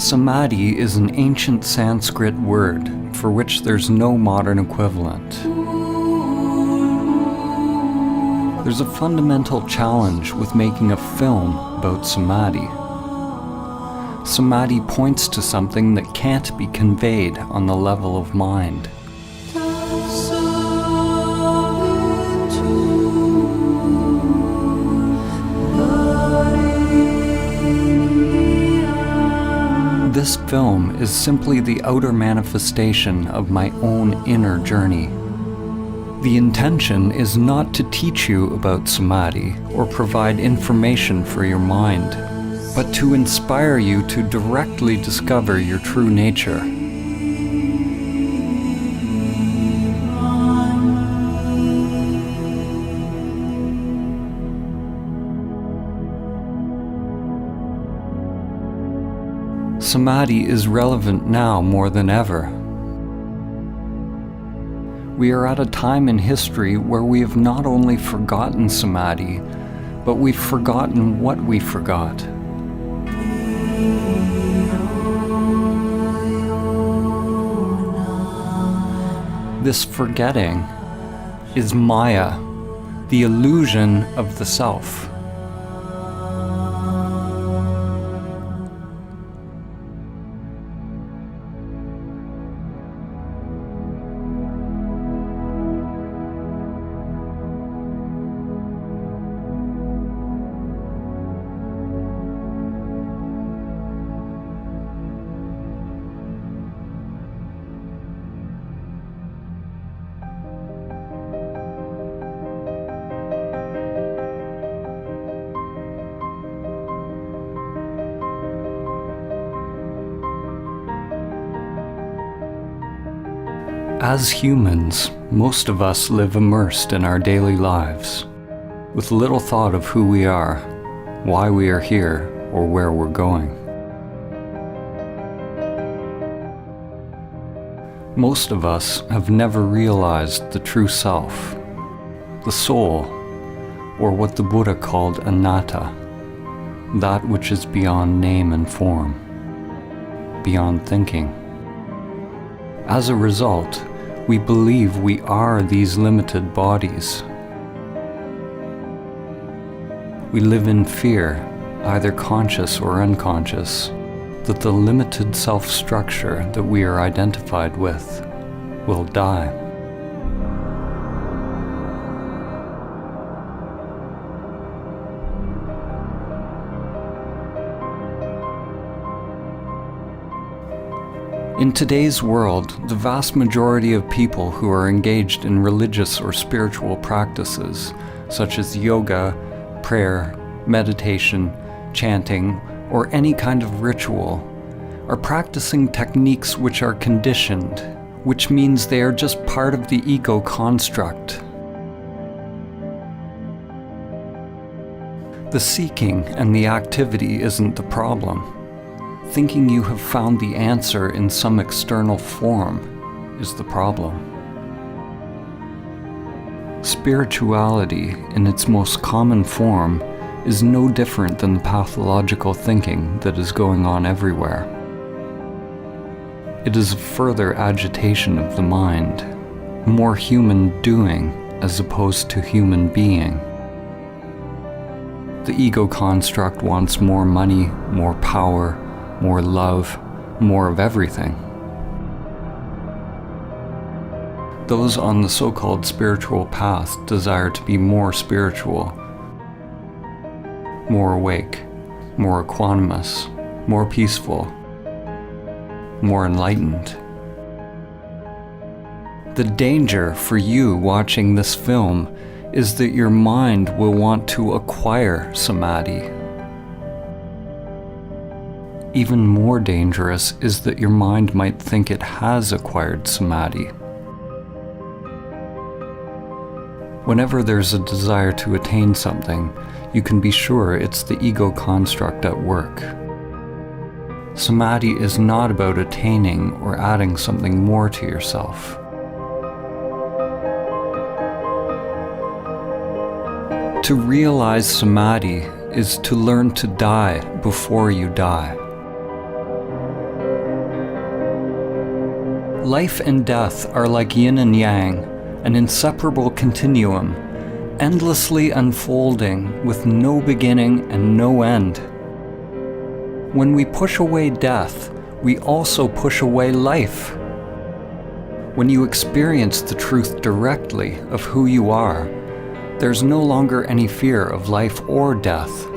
Samadhi is an ancient Sanskrit word for which there's no modern equivalent. There's a fundamental challenge with making a film about Samadhi. Samadhi points to something that can't be conveyed on the level of mind. This film is simply the outer manifestation of my own inner journey. The intention is not to teach you about Samadhi or provide information for your mind, but to inspire you to directly discover your true nature. Samadhi is relevant now more than ever. We are at a time in history where we have not only forgotten Samadhi, but we've forgotten what we forgot. This forgetting is Maya, the illusion of the self. As humans, most of us live immersed in our daily lives, with little thought of who we are, why we are here, or where we're going. Most of us have never realized the true self, the soul, or what the Buddha called anatta, that which is beyond name and form, beyond thinking. As a result, we believe we are these limited bodies. We live in fear, either conscious or unconscious, that the limited self-structure that we are identified with will die. In today's world, the vast majority of people who are engaged in religious or spiritual practices, such as yoga, prayer, meditation, chanting, or any kind of ritual, are practicing techniques which are conditioned, which means they are just part of the ego construct. The seeking and the activity isn't the problem. Thinking you have found the answer in some external form is the problem. Spirituality, in its most common form, is no different than the pathological thinking that is going on everywhere. It is a further agitation of the mind, more human doing as opposed to human being. The ego construct wants more money, more power, more love, more of everything. Those on the so-called spiritual path desire to be more spiritual, more awake, more equanimous, more peaceful, more enlightened. The danger for you watching this film is that your mind will want to acquire Samadhi. Even more dangerous is that your mind might think it has acquired Samadhi. Whenever there's a desire to attain something, you can be sure it's the ego construct at work. Samadhi is not about attaining or adding something more to yourself. To realize Samadhi is to learn to die before you die. Life and death are like yin and yang, an inseparable continuum, endlessly unfolding with no beginning and no end. When we push away death, we also push away life. When you experience the truth directly of who you are, there's no longer any fear of life or death.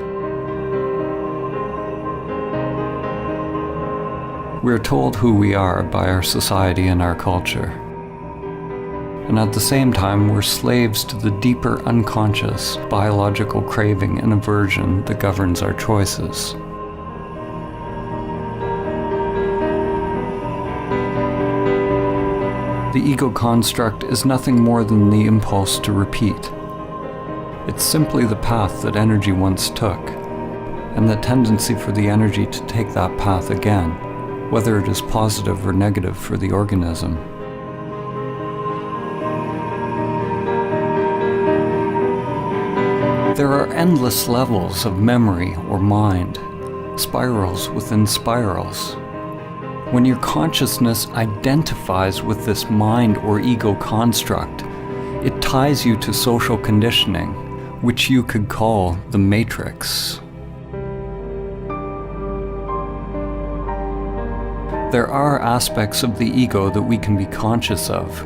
We're told who we are by our society and our culture. And at the same time, we're slaves to the deeper unconscious biological craving and aversion that governs our choices. The ego construct is nothing more than the impulse to repeat. It's simply the path that energy once took, and the tendency for the energy to take that path again, whether it is positive or negative for the organism. There are endless levels of memory or mind, spirals within spirals. When your consciousness identifies with this mind or ego construct, it ties you to social conditioning, which you could call the matrix. There are aspects of the ego that we can be conscious of,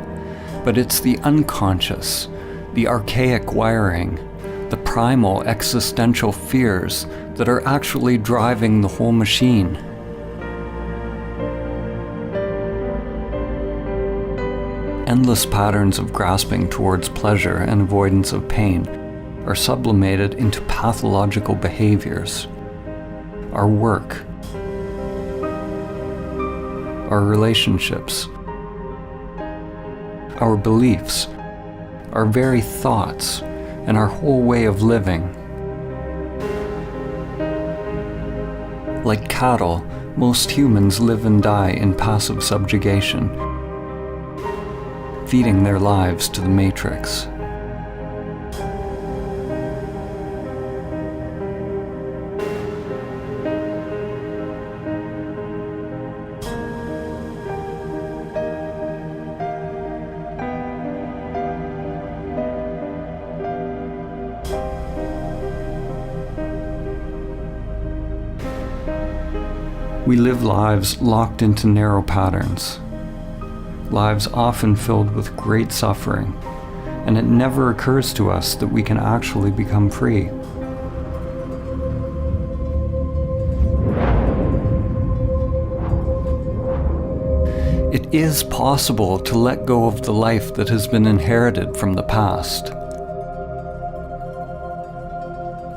but it's the unconscious, the archaic wiring, the primal existential fears that are actually driving the whole machine. Endless patterns of grasping towards pleasure and avoidance of pain are sublimated into pathological behaviors. Our work, our relationships, our beliefs, our very thoughts, and our whole way of living. Like cattle, most humans live and die in passive subjugation, feeding their lives to the matrix. We live lives locked into narrow patterns, lives often filled with great suffering, and it never occurs to us that we can actually become free. It is possible to let go of the life that has been inherited from the past,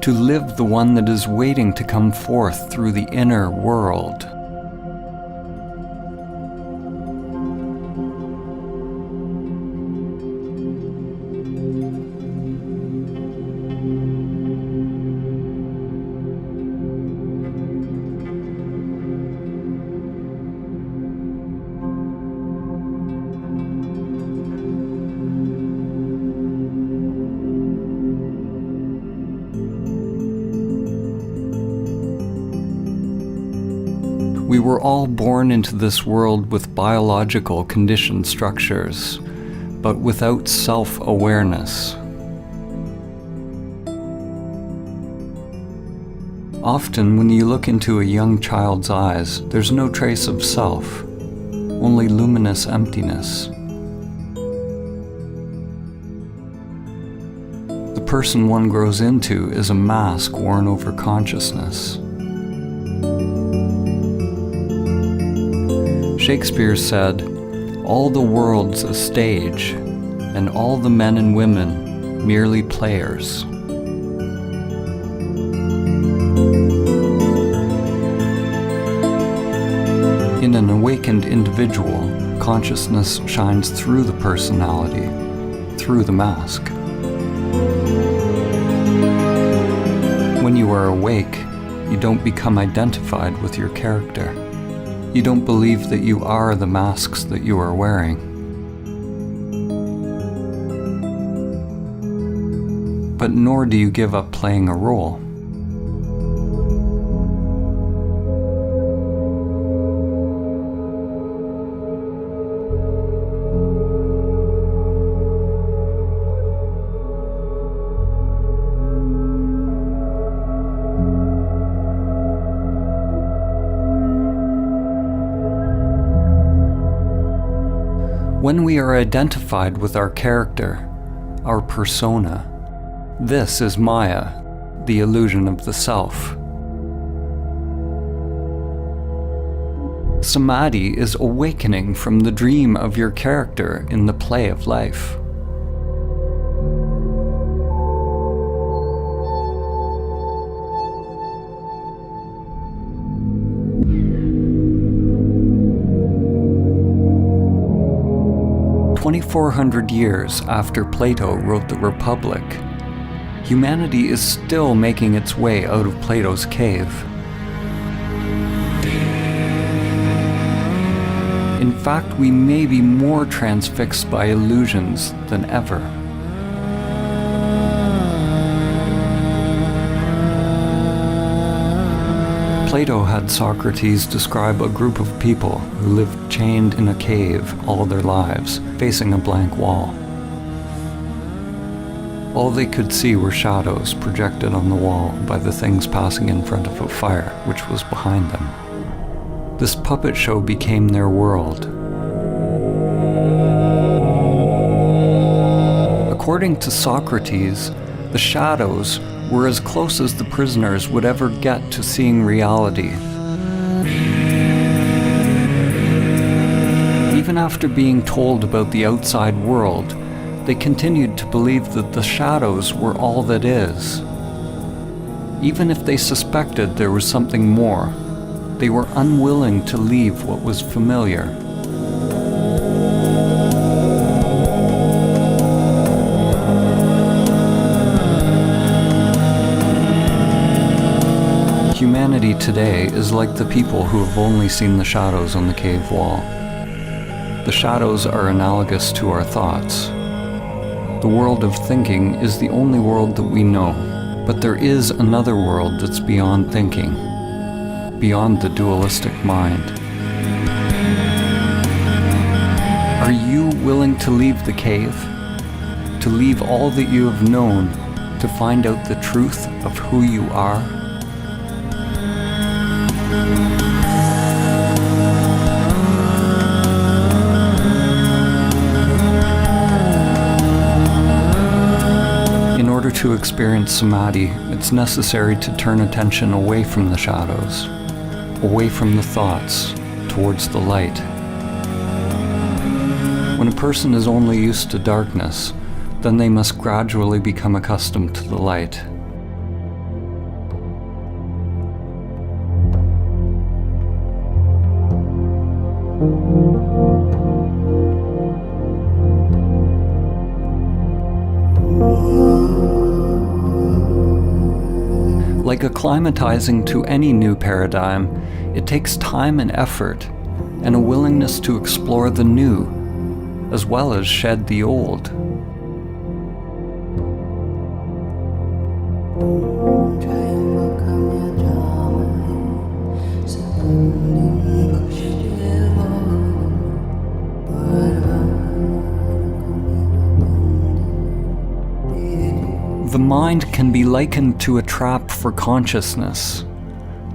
to live the one that is waiting to come forth through the inner world. We were all born into this world with biological conditioned structures, but without self-awareness. Often, when you look into a young child's eyes, there's no trace of self, only luminous emptiness. The person one grows into is a mask worn over consciousness. Shakespeare said, "All the world's a stage, and all the men and women merely players." In an awakened individual, consciousness shines through the personality, through the mask. When you are awake, you don't become identified with your character. You don't believe that you are the masks that you are wearing. But nor do you give up playing a role. When we are identified with our character, our persona, this is Maya, the illusion of the self. Samadhi is awakening from the dream of your character in the play of life. "2,400 years after Plato wrote the Republic, humanity is still making its way out of Plato's cave. In fact, we may be more transfixed by illusions than ever. Plato had Socrates describe a group of people who lived chained in a cave all their lives, facing a blank wall. All they could see were shadows projected on the wall by the things passing in front of a fire which was behind them. This puppet show became their world. According to Socrates, the shadows were as close as the prisoners would ever get to seeing reality. Even after being told about the outside world, they continued to believe that the shadows were all that is. Even if they suspected there was something more, they were unwilling to leave what was familiar. Humanity today is like the people who have only seen the shadows on the cave wall. The shadows are analogous to our thoughts. The world of thinking is the only world that we know, but there is another world that's beyond thinking, beyond the dualistic mind. Are you willing to leave the cave? To leave all that you have known, to find out the truth of who you are? In order to experience samadhi, it's necessary to turn attention away from the shadows, away from the thoughts, towards the light. When a person is only used to darkness, then they must gradually become accustomed to the light. Like acclimatizing to any new paradigm, it takes time and effort, and a willingness to explore the new, as well as shed the old. The mind can be likened to a trap for consciousness,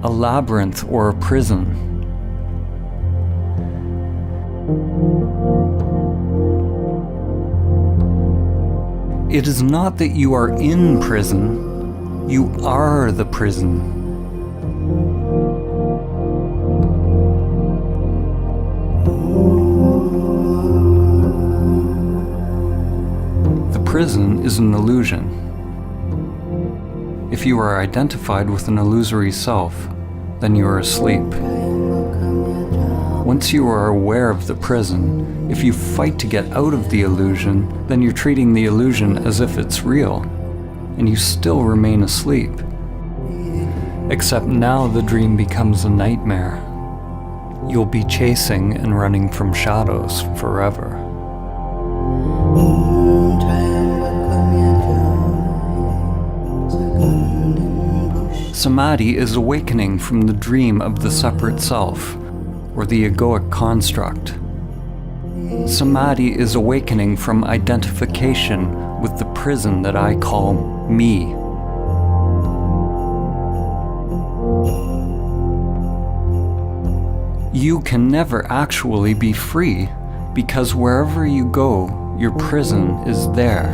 a labyrinth or a prison. It is not that you are in prison, you are the prison. The prison is an illusion. If you are identified with an illusory self, then you are asleep. Once you are aware of the prison, if you fight to get out of the illusion, then you're treating the illusion as if it's real, and you still remain asleep. Except now the dream becomes a nightmare. You'll be chasing and running from shadows forever. Samadhi is awakening from the dream of the separate self, or the egoic construct. Samadhi is awakening from identification with the prison that I call me. You can never actually be free Because wherever you go, your prison is there.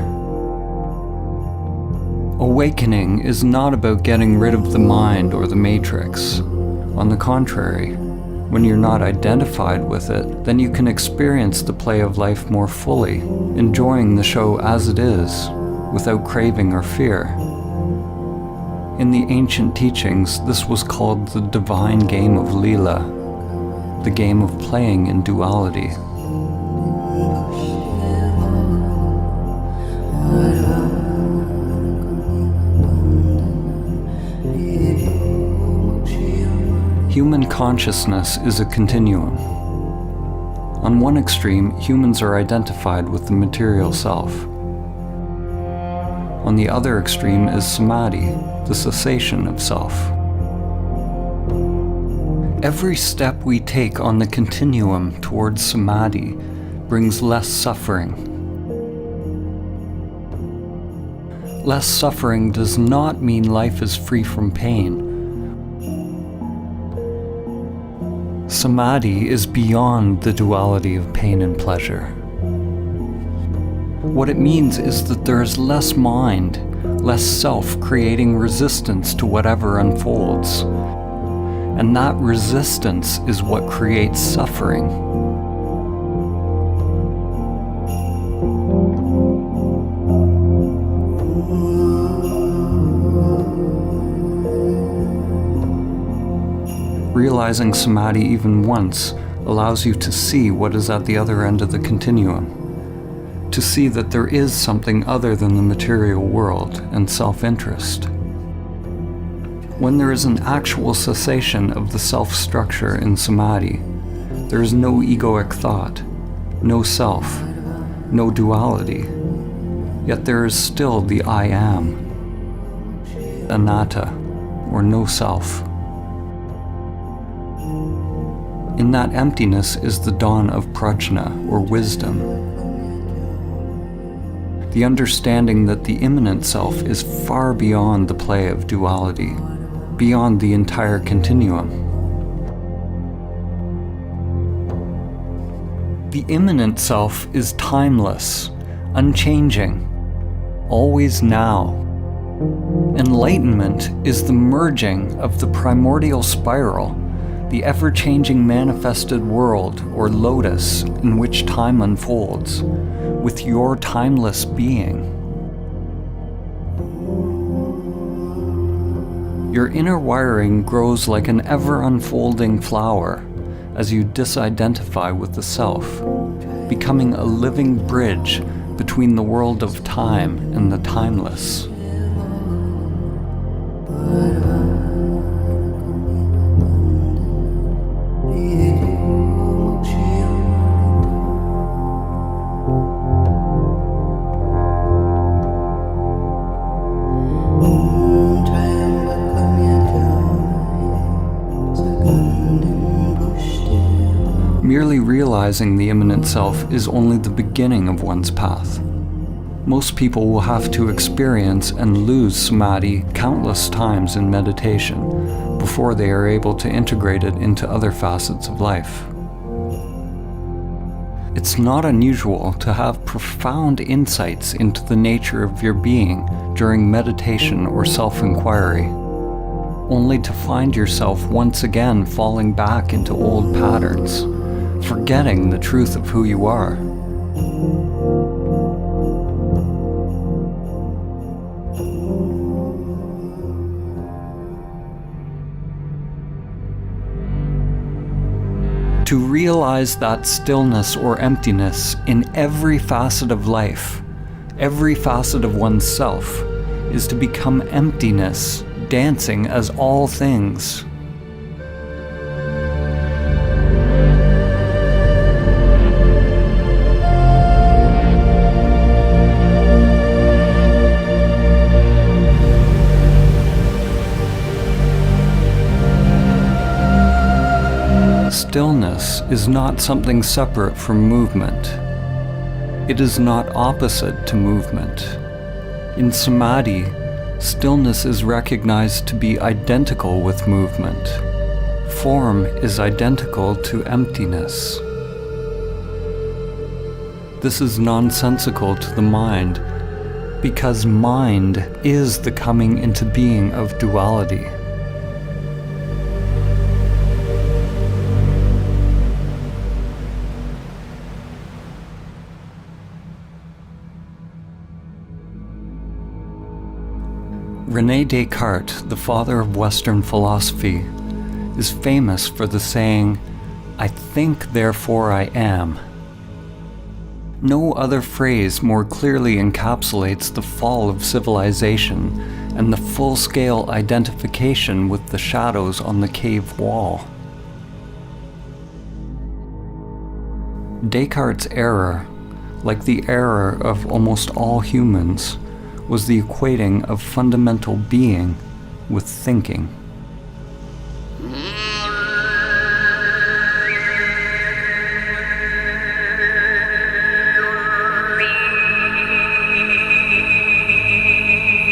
Awakening is not about getting rid of the mind or the matrix. On the contrary, when you're not identified with it, then you can experience the play of life more fully, enjoying the show as it is, without craving or fear. In the ancient teachings, this was called the divine game of Leela, the game of playing in duality. Human consciousness is a continuum. On one extreme, humans are identified with the material self. On the other extreme is samadhi, the cessation of self. Every step we take on the continuum towards samadhi brings less suffering. Less suffering does not mean life is free from pain. Samadhi is beyond the duality of pain and pleasure. What it means is that there is less mind, less self creating resistance to whatever unfolds. And that resistance is what creates suffering. Realizing samadhi even once allows you to see what is at the other end of the continuum, to see that there is something other than the material world and self-interest. When there is an actual cessation of the self-structure in samadhi, there is no egoic thought, no self, no duality, yet there is still the I am, anatta, or no self. In that emptiness is the dawn of prajna, or wisdom. The understanding that the immanent self is far beyond the play of duality, beyond the entire continuum. The immanent self is timeless, unchanging, always now. Enlightenment is the merging of the primordial spiral, the ever-changing manifested world, or lotus, in which time unfolds, with your timeless being. Your inner wiring grows like an ever-unfolding flower as you disidentify with the self, becoming a living bridge between the world of time and the timeless. Merely realizing the immanent self is only the beginning of one's path. Most people will have to experience and lose samadhi countless times in meditation before they are able to integrate it into other facets of life. It's not unusual to have profound insights into the nature of your being during meditation or self-inquiry, only to find yourself once again falling back into old patterns, forgetting the truth of who you are. To realize that stillness or emptiness in every facet of life, every facet of oneself, is to become emptiness, dancing as all things. Stillness is not something separate from movement. It is not opposite to movement. In samadhi, stillness is recognized to be identical with movement. Form is identical to emptiness. This is nonsensical to the mind, because mind is the coming into being of duality. René Descartes, the father of Western philosophy, is famous for the saying, "I think, therefore I am." No other phrase more clearly encapsulates the fall of civilization and the full-scale identification with the shadows on the cave wall. Descartes' error, like the error of almost all humans, was the equating of fundamental being with thinking.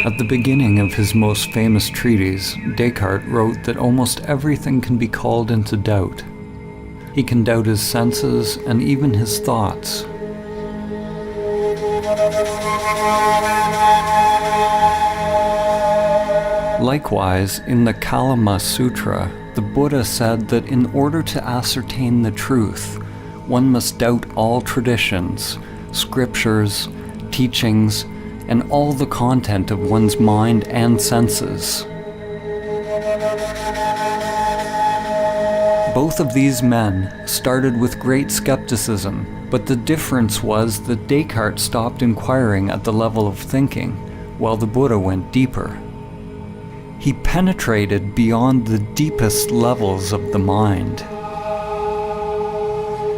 At the beginning of his most famous treatise, Descartes wrote that almost everything can be called into doubt. He can doubt his senses and even his thoughts. Likewise, in the Kalama Sutra, the Buddha said that in order to ascertain the truth, one must doubt all traditions, scriptures, teachings, and all the content of one's mind and senses. Both of these men started with great skepticism, but the difference was that Descartes stopped inquiring at the level of thinking, while the Buddha went deeper. He penetrated beyond the deepest levels of the mind.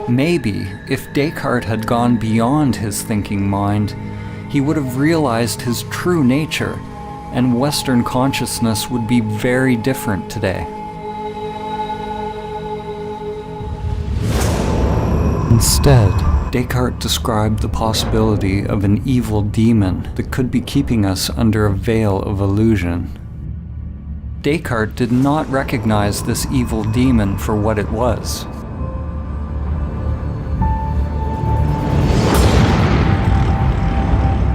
Maybe, if Descartes had gone beyond his thinking mind, he would have realized his true nature, and Western consciousness would be very different today. Instead, Descartes described the possibility of an evil demon that could be keeping us under a veil of illusion. Descartes did not recognize this evil demon for what it was.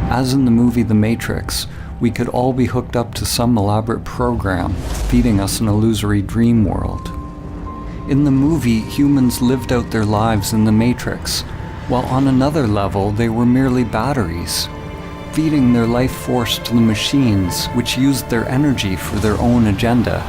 As in the movie The Matrix, we could all be hooked up to some elaborate program, feeding us an illusory dream world. In the movie, humans lived out their lives in the Matrix, while on another level they were merely batteries, feeding their life force to the machines, which used their energy for their own agenda.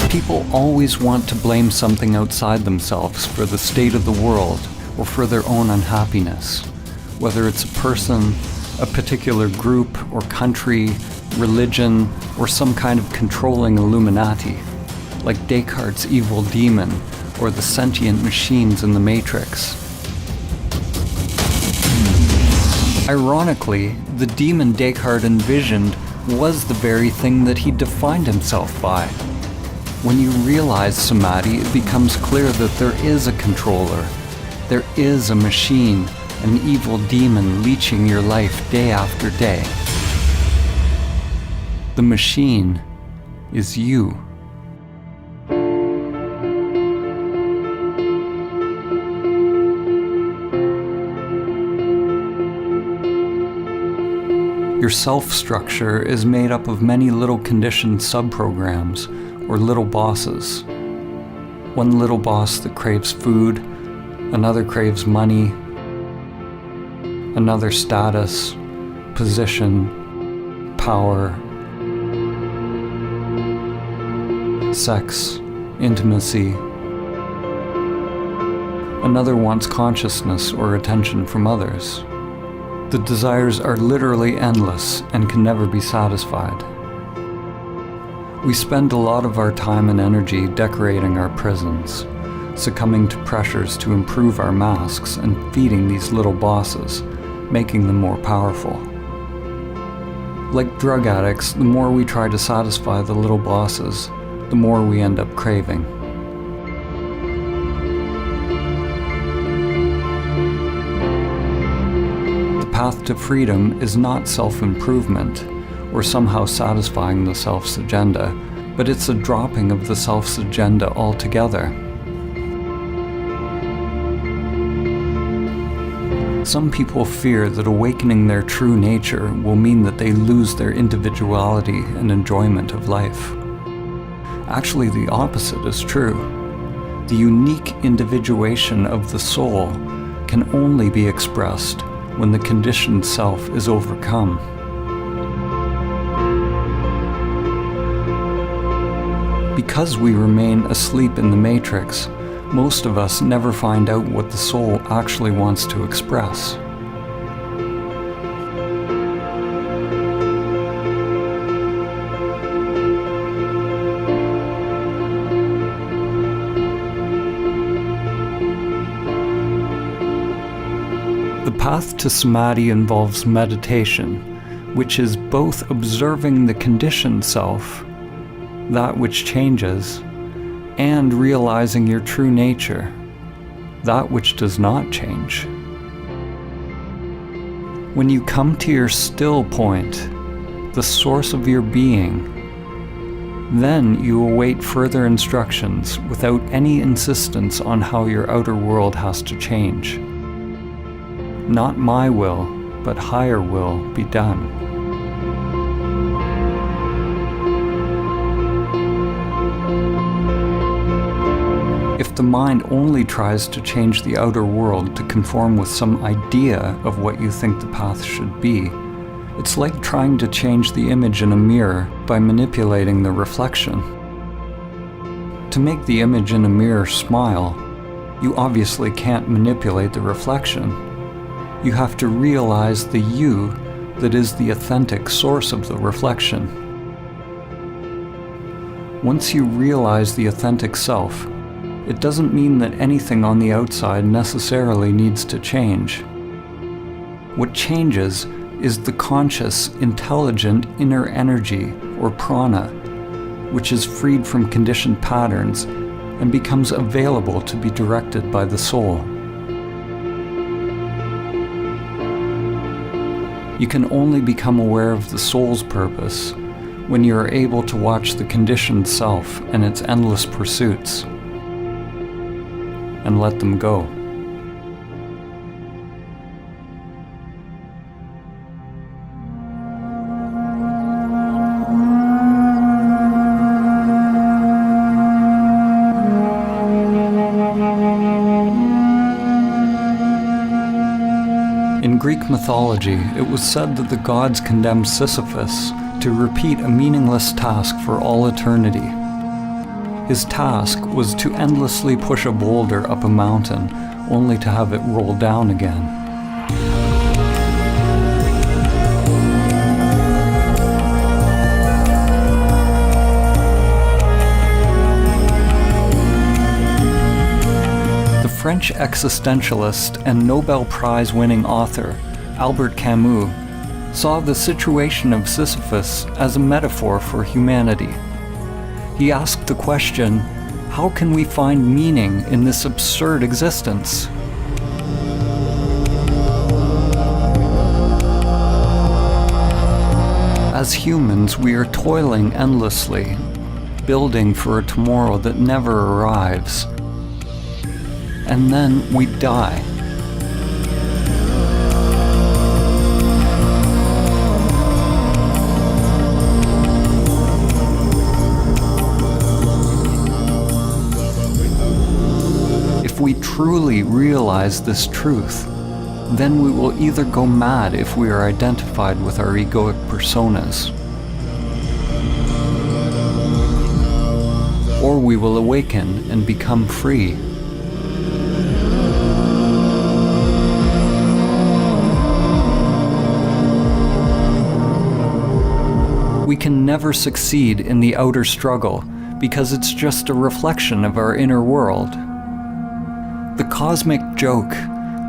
People always want to blame something outside themselves for the state of the world or for their own unhappiness, whether it's a person, a particular group or country, religion, or some kind of controlling Illuminati, like Descartes' evil demon or the sentient machines in the Matrix. Ironically, the demon Descartes envisioned was the very thing that he defined himself by. When you realize samadhi, it becomes clear that there is a controller. There is a machine, an evil demon leeching your life day after day. The machine is you. Your self-structure is made up of many little conditioned subprograms, or little bosses. One little boss that craves food, another craves money, another status, position, power, sex, intimacy. Another wants consciousness or attention from others. The desires are literally endless and can never be satisfied. We spend a lot of our time and energy decorating our prisons, succumbing to pressures to improve our masks and feeding these little bosses, making them more powerful. Like drug addicts, the more we try to satisfy the little bosses, the more we end up craving. The path to freedom is not self-improvement, or somehow satisfying the self's agenda, but it's a dropping of the self's agenda altogether. Some people fear that awakening their true nature will mean that they lose their individuality and enjoyment of life. Actually, the opposite is true. The unique individuation of the soul can only be expressed when the conditioned self is overcome. Because we remain asleep in the matrix, most of us never find out what the soul actually wants to express. The path to samadhi involves meditation, which is both observing the conditioned self, that which changes, and realizing your true nature, that which does not change. When you come to your still point, the source of your being, then you await further instructions without any insistence on how your outer world has to change. Not my will, but higher will be done. If the mind only tries to change the outer world to conform with some idea of what you think the path should be, it's like trying to change the image in a mirror by manipulating the reflection. To make the image in a mirror smile, you obviously can't manipulate the reflection. You have to realize the you that is the authentic source of the reflection. Once you realize the authentic self, it doesn't mean that anything on the outside necessarily needs to change. What changes is the conscious, intelligent inner energy, or prana, which is freed from conditioned patterns and becomes available to be directed by the soul. You can only become aware of the soul's purpose when you are able to watch the conditioned self and its endless pursuits, and let them go. In Greek mythology, it was said that the gods condemned Sisyphus to repeat a meaningless task for all eternity. His task was to endlessly push a boulder up a mountain, only to have it roll down again. The French existentialist and Nobel Prize-winning author, Albert Camus, saw the situation of Sisyphus as a metaphor for humanity. He asked the question, how can we find meaning in this absurd existence? As humans, we are toiling endlessly, building for a tomorrow that never arrives. And then we die. If we truly realize this truth, then we will either go mad if we are identified with our egoic personas, or we will awaken and become free. We can never succeed in the outer struggle because it's just a reflection of our inner world. The cosmic joke,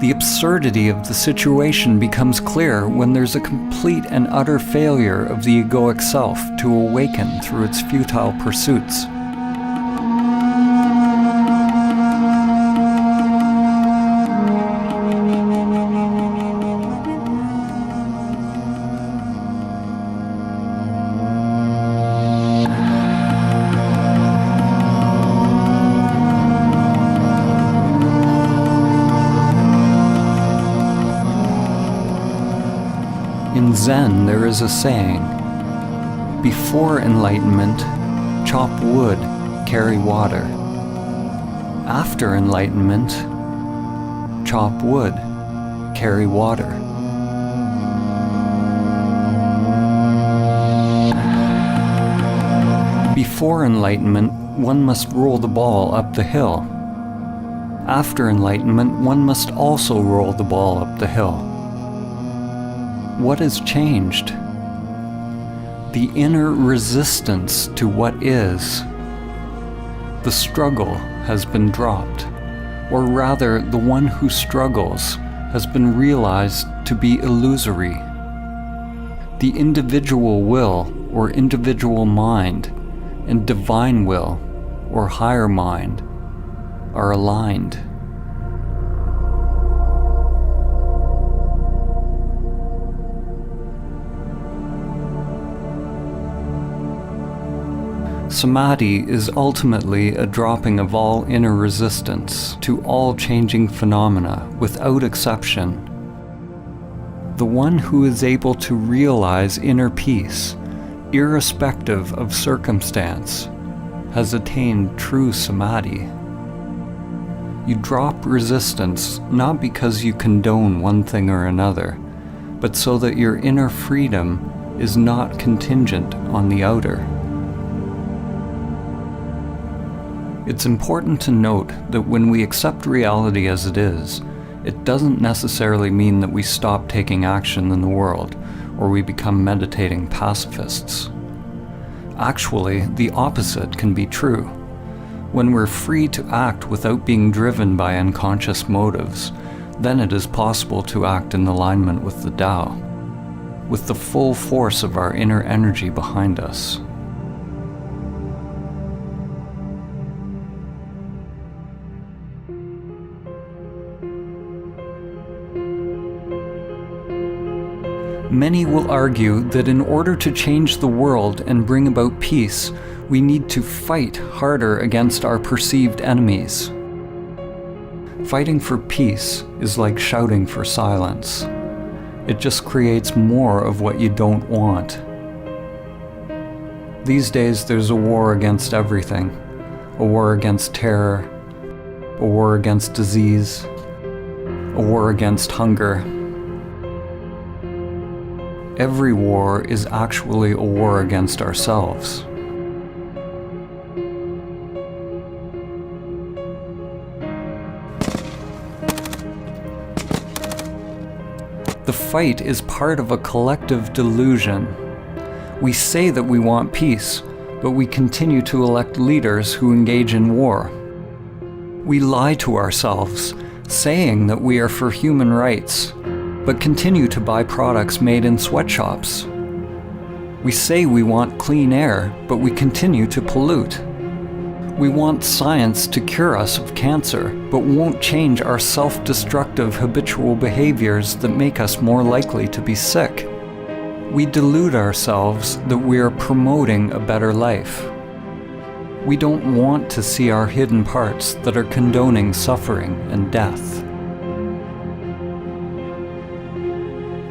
the absurdity of the situation becomes clear when there's a complete and utter failure of the egoic self to awaken through its futile pursuits. In Zen, there is a saying, before enlightenment, chop wood, carry water. After enlightenment, chop wood, carry water. Before enlightenment, one must roll the ball up the hill. After enlightenment, one must also roll the ball up the hill. What has changed? The inner resistance to what is. The struggle has been dropped, or rather, the one who struggles has been realized to be illusory. The individual will, or individual mind, and divine will, or higher mind, are aligned. Samadhi is ultimately a dropping of all inner resistance to all changing phenomena without exception. The one who is able to realize inner peace, irrespective of circumstance, has attained true Samadhi. You drop resistance not because you condone one thing or another, but so that your inner freedom is not contingent on the outer. It's important to note that when we accept reality as it is, it doesn't necessarily mean that we stop taking action in the world, or we become meditating pacifists. Actually, the opposite can be true. When we're free to act without being driven by unconscious motives, then it is possible to act in alignment with the Tao, with the full force of our inner energy behind us. Many will argue that in order to change the world and bring about peace, we need to fight harder against our perceived enemies. Fighting for peace is like shouting for silence. It just creates more of what you don't want. These days there's a war against everything. A war against terror, a war against disease, a war against hunger. Every war is actually a war against ourselves. The fight is part of a collective delusion. We say that we want peace, but we continue to elect leaders who engage in war. We lie to ourselves, saying that we are for human rights, but continue to buy products made in sweatshops. We say we want clean air, but we continue to pollute. We want science to cure us of cancer, but won't change our self-destructive habitual behaviors that make us more likely to be sick. We delude ourselves that we are promoting a better life. We don't want to see our hidden parts that are condoning suffering and death.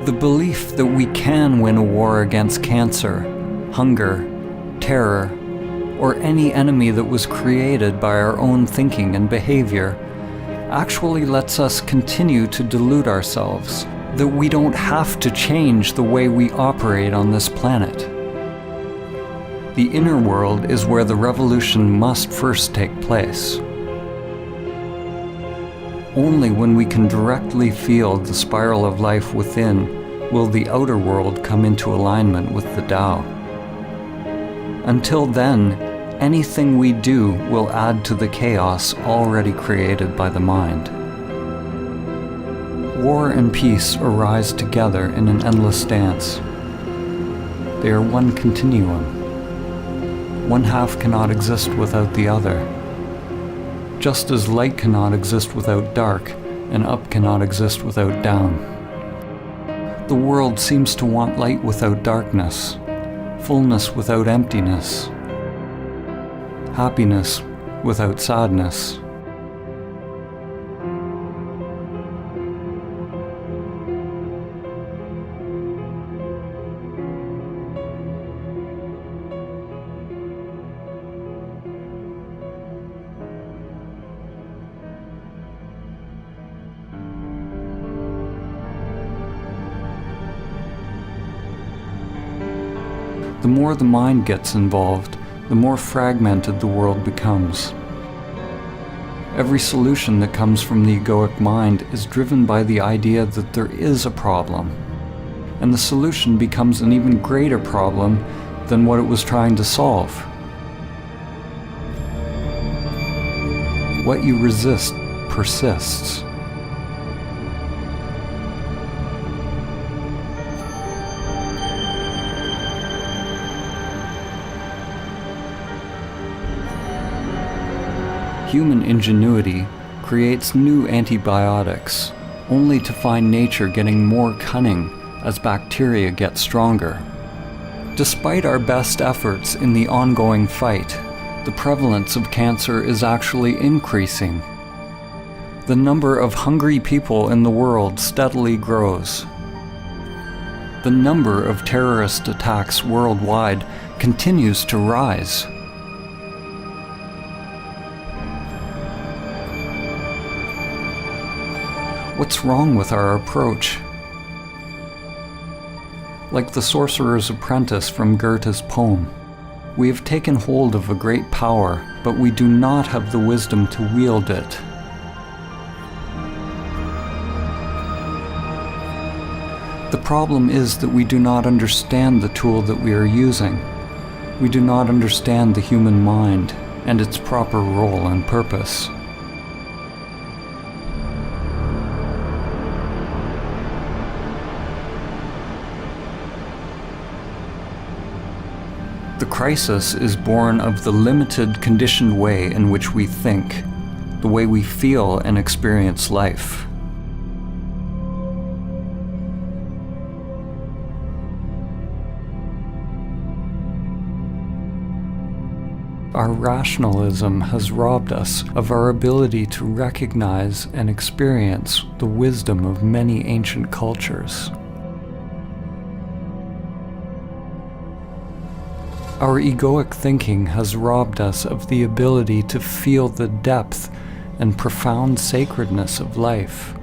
The belief that we can win a war against cancer, hunger, terror, or any enemy that was created by our own thinking and behavior actually lets us continue to delude ourselves that we don't have to change the way we operate on this planet. The inner world is where the revolution must first take place. Only when we can directly feel the spiral of life within will the outer world come into alignment with the Tao. Until then, Anything we do will add to the chaos already created by the mind. War and peace arise together in an endless dance. They are one continuum. One half cannot exist without the other. Just as light cannot exist without dark, and up cannot exist without down. The world seems to want light without darkness, fullness without emptiness, happiness without sadness. The more the mind gets involved, the more fragmented the world becomes. Every solution that comes from the egoic mind is driven by the idea that there is a problem, and the solution becomes an even greater problem than what it was trying to solve. What you resist persists. Human ingenuity creates new antibiotics, only to find nature getting more cunning as bacteria get stronger. Despite our best efforts in the ongoing fight, the prevalence of cancer is actually increasing. The number of hungry people in the world steadily grows. The number of terrorist attacks worldwide continues to rise. What's wrong with our approach? Like the sorcerer's apprentice from Goethe's poem, we have taken hold of a great power, but we do not have the wisdom to wield it. The problem is that we do not understand the tool that we are using. We do not understand the human mind and its proper role and purpose. The crisis is born of the limited, conditioned way in which we think, the way we feel and experience life. Our rationalism has robbed us of our ability to recognize and experience the wisdom of many ancient cultures. Our egoic thinking has robbed us of the ability to feel the depth and profound sacredness of life,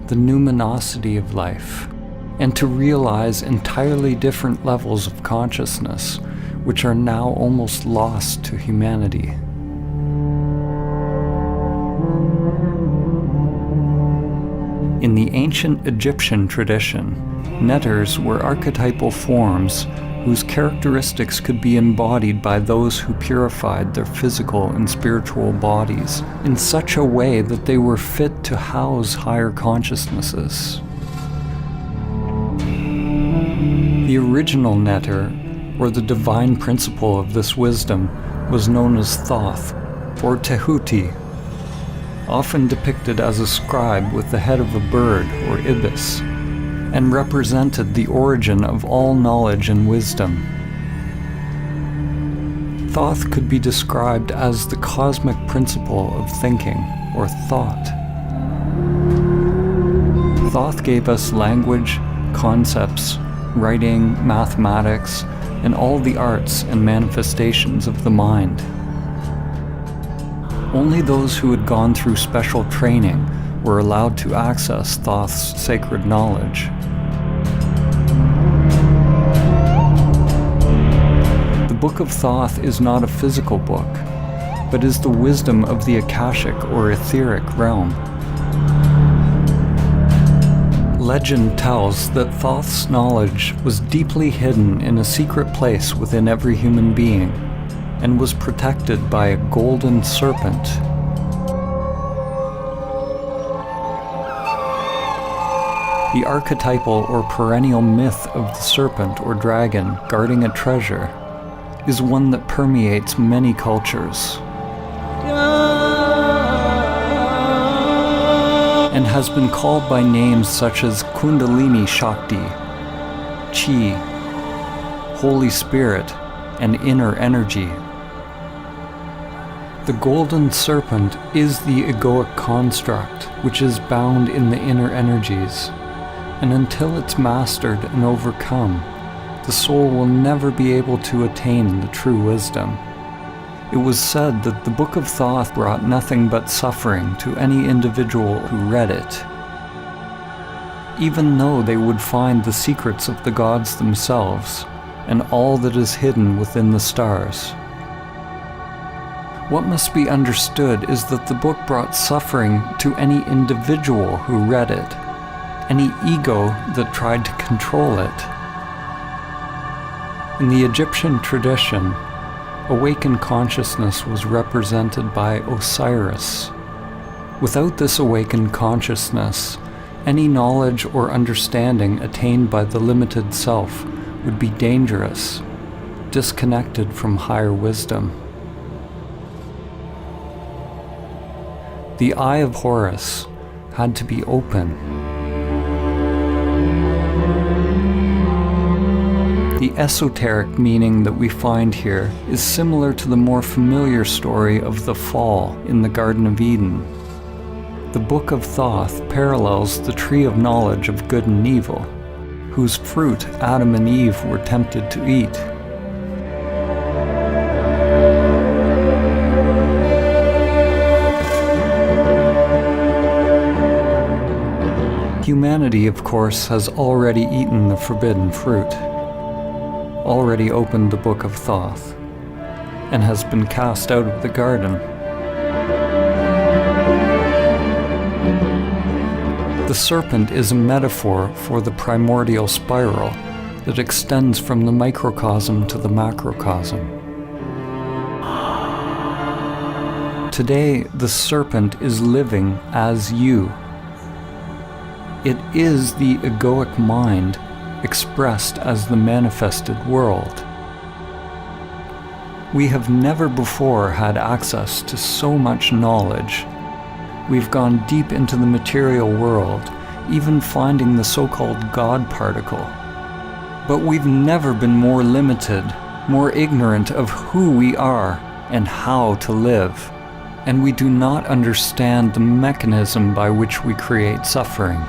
the numinosity of life, and to realize entirely different levels of consciousness, which are now almost lost to humanity. In the ancient Egyptian tradition, netters were archetypal forms whose characteristics could be embodied by those who purified their physical and spiritual bodies in such a way that they were fit to house higher consciousnesses. The original netter, or the divine principle of this wisdom, was known as Thoth, or Tehuti, often depicted as a scribe with the head of a bird, or ibis, and represented the origin of all knowledge and wisdom. Thoth could be described as the cosmic principle of thinking, or thought. Thoth gave us language, concepts, writing, mathematics, and all the arts and manifestations of the mind. Only those who had gone through special training were allowed to access Thoth's sacred knowledge. The Book of Thoth is not a physical book, but is the wisdom of the Akashic or etheric realm. Legend tells that Thoth's knowledge was deeply hidden in a secret place within every human being, and was protected by a golden serpent. The archetypal or perennial myth of the serpent or dragon guarding a treasure is one that permeates many cultures and has been called by names such as Kundalini Shakti, Chi, Holy Spirit, and inner energy. The golden serpent is the egoic construct, which is bound in the inner energies, and until it's mastered and overcome, the soul will never be able to attain the true wisdom. It was said that the Book of Thoth brought nothing but suffering to any individual who read it, even though they would find the secrets of the gods themselves and all that is hidden within the stars. What must be understood is that the book brought suffering to any individual who read it, any ego that tried to control it. In the Egyptian tradition, awakened consciousness was represented by Osiris. Without this awakened consciousness, any knowledge or understanding attained by the limited self would be dangerous, disconnected from higher wisdom. The Eye of Horus had to be open. The esoteric meaning that we find here is similar to the more familiar story of the fall in the Garden of Eden. The Book of Thoth parallels the tree of knowledge of good and evil, whose fruit Adam and Eve were tempted to eat. Humanity, of course, has already eaten the forbidden fruit, already opened the Book of Thoth, and has been cast out of the garden. The serpent is a metaphor for the primordial spiral that extends from the microcosm to the macrocosm. Today, the serpent is living as you. It is the egoic mind expressed as the manifested world. We have never before had access to so much knowledge. We've gone deep into the material world, even finding the so-called God particle. But we've never been more limited, more ignorant of who we are and how to live. And we do not understand the mechanism by which we create suffering.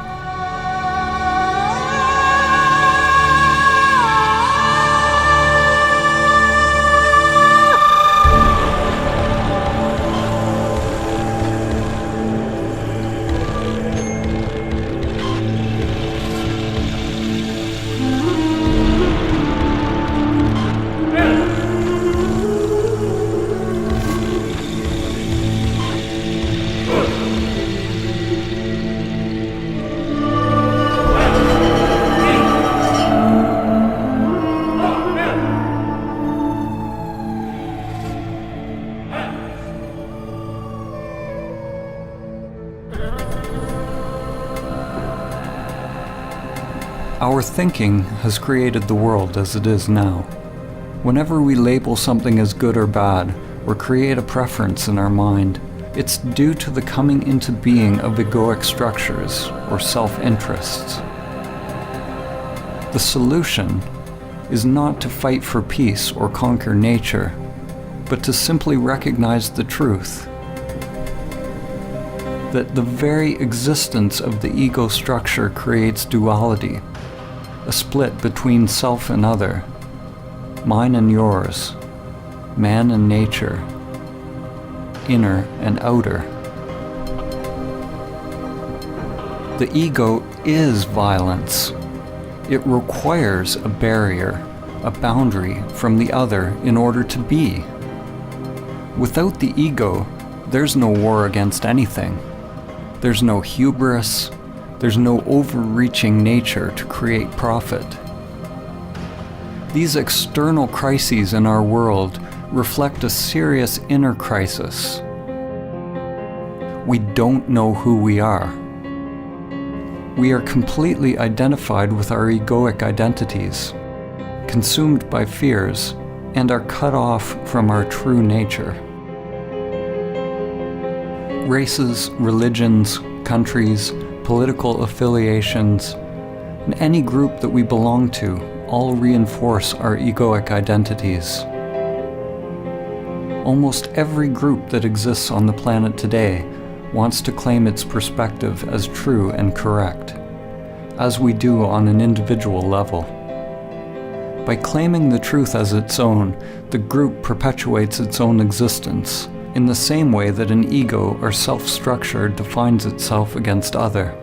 Our thinking has created the world as it is now. Whenever we label something as good or bad, or create a preference in our mind, it's due to the coming into being of egoic structures or self-interests. The solution is not to fight for peace or conquer nature, but to simply recognize the truth that the very existence of the ego structure creates duality, a split between self and other, mine and yours, man and nature, inner and outer. The ego is violence. It requires a barrier, a boundary from the other in order to be. Without the ego, there's no war against anything. There's no hubris. There's no overreaching nature to create profit. These external crises in our world reflect a serious inner crisis. We don't know who we are. We are completely identified with our egoic identities, consumed by fears, and are cut off from our true nature. Races, religions, countries, political affiliations, and any group that we belong to all reinforce our egoic identities. Almost every group that exists on the planet today wants to claim its perspective as true and correct, as we do on an individual level. By claiming the truth as its own, the group perpetuates its own existence, in the same way that an ego or self-structure defines itself against other.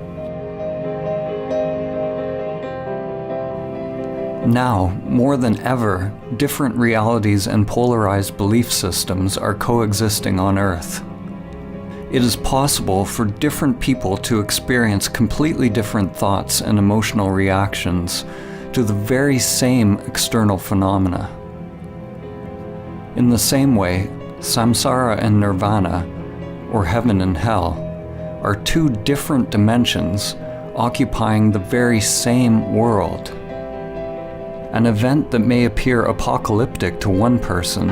Now, more than ever, different realities and polarized belief systems are coexisting on Earth. It is possible for different people to experience completely different thoughts and emotional reactions to the very same external phenomena. In the same way, samsara and nirvana, or heaven and hell, are two different dimensions occupying the very same world. An event that may appear apocalyptic to one person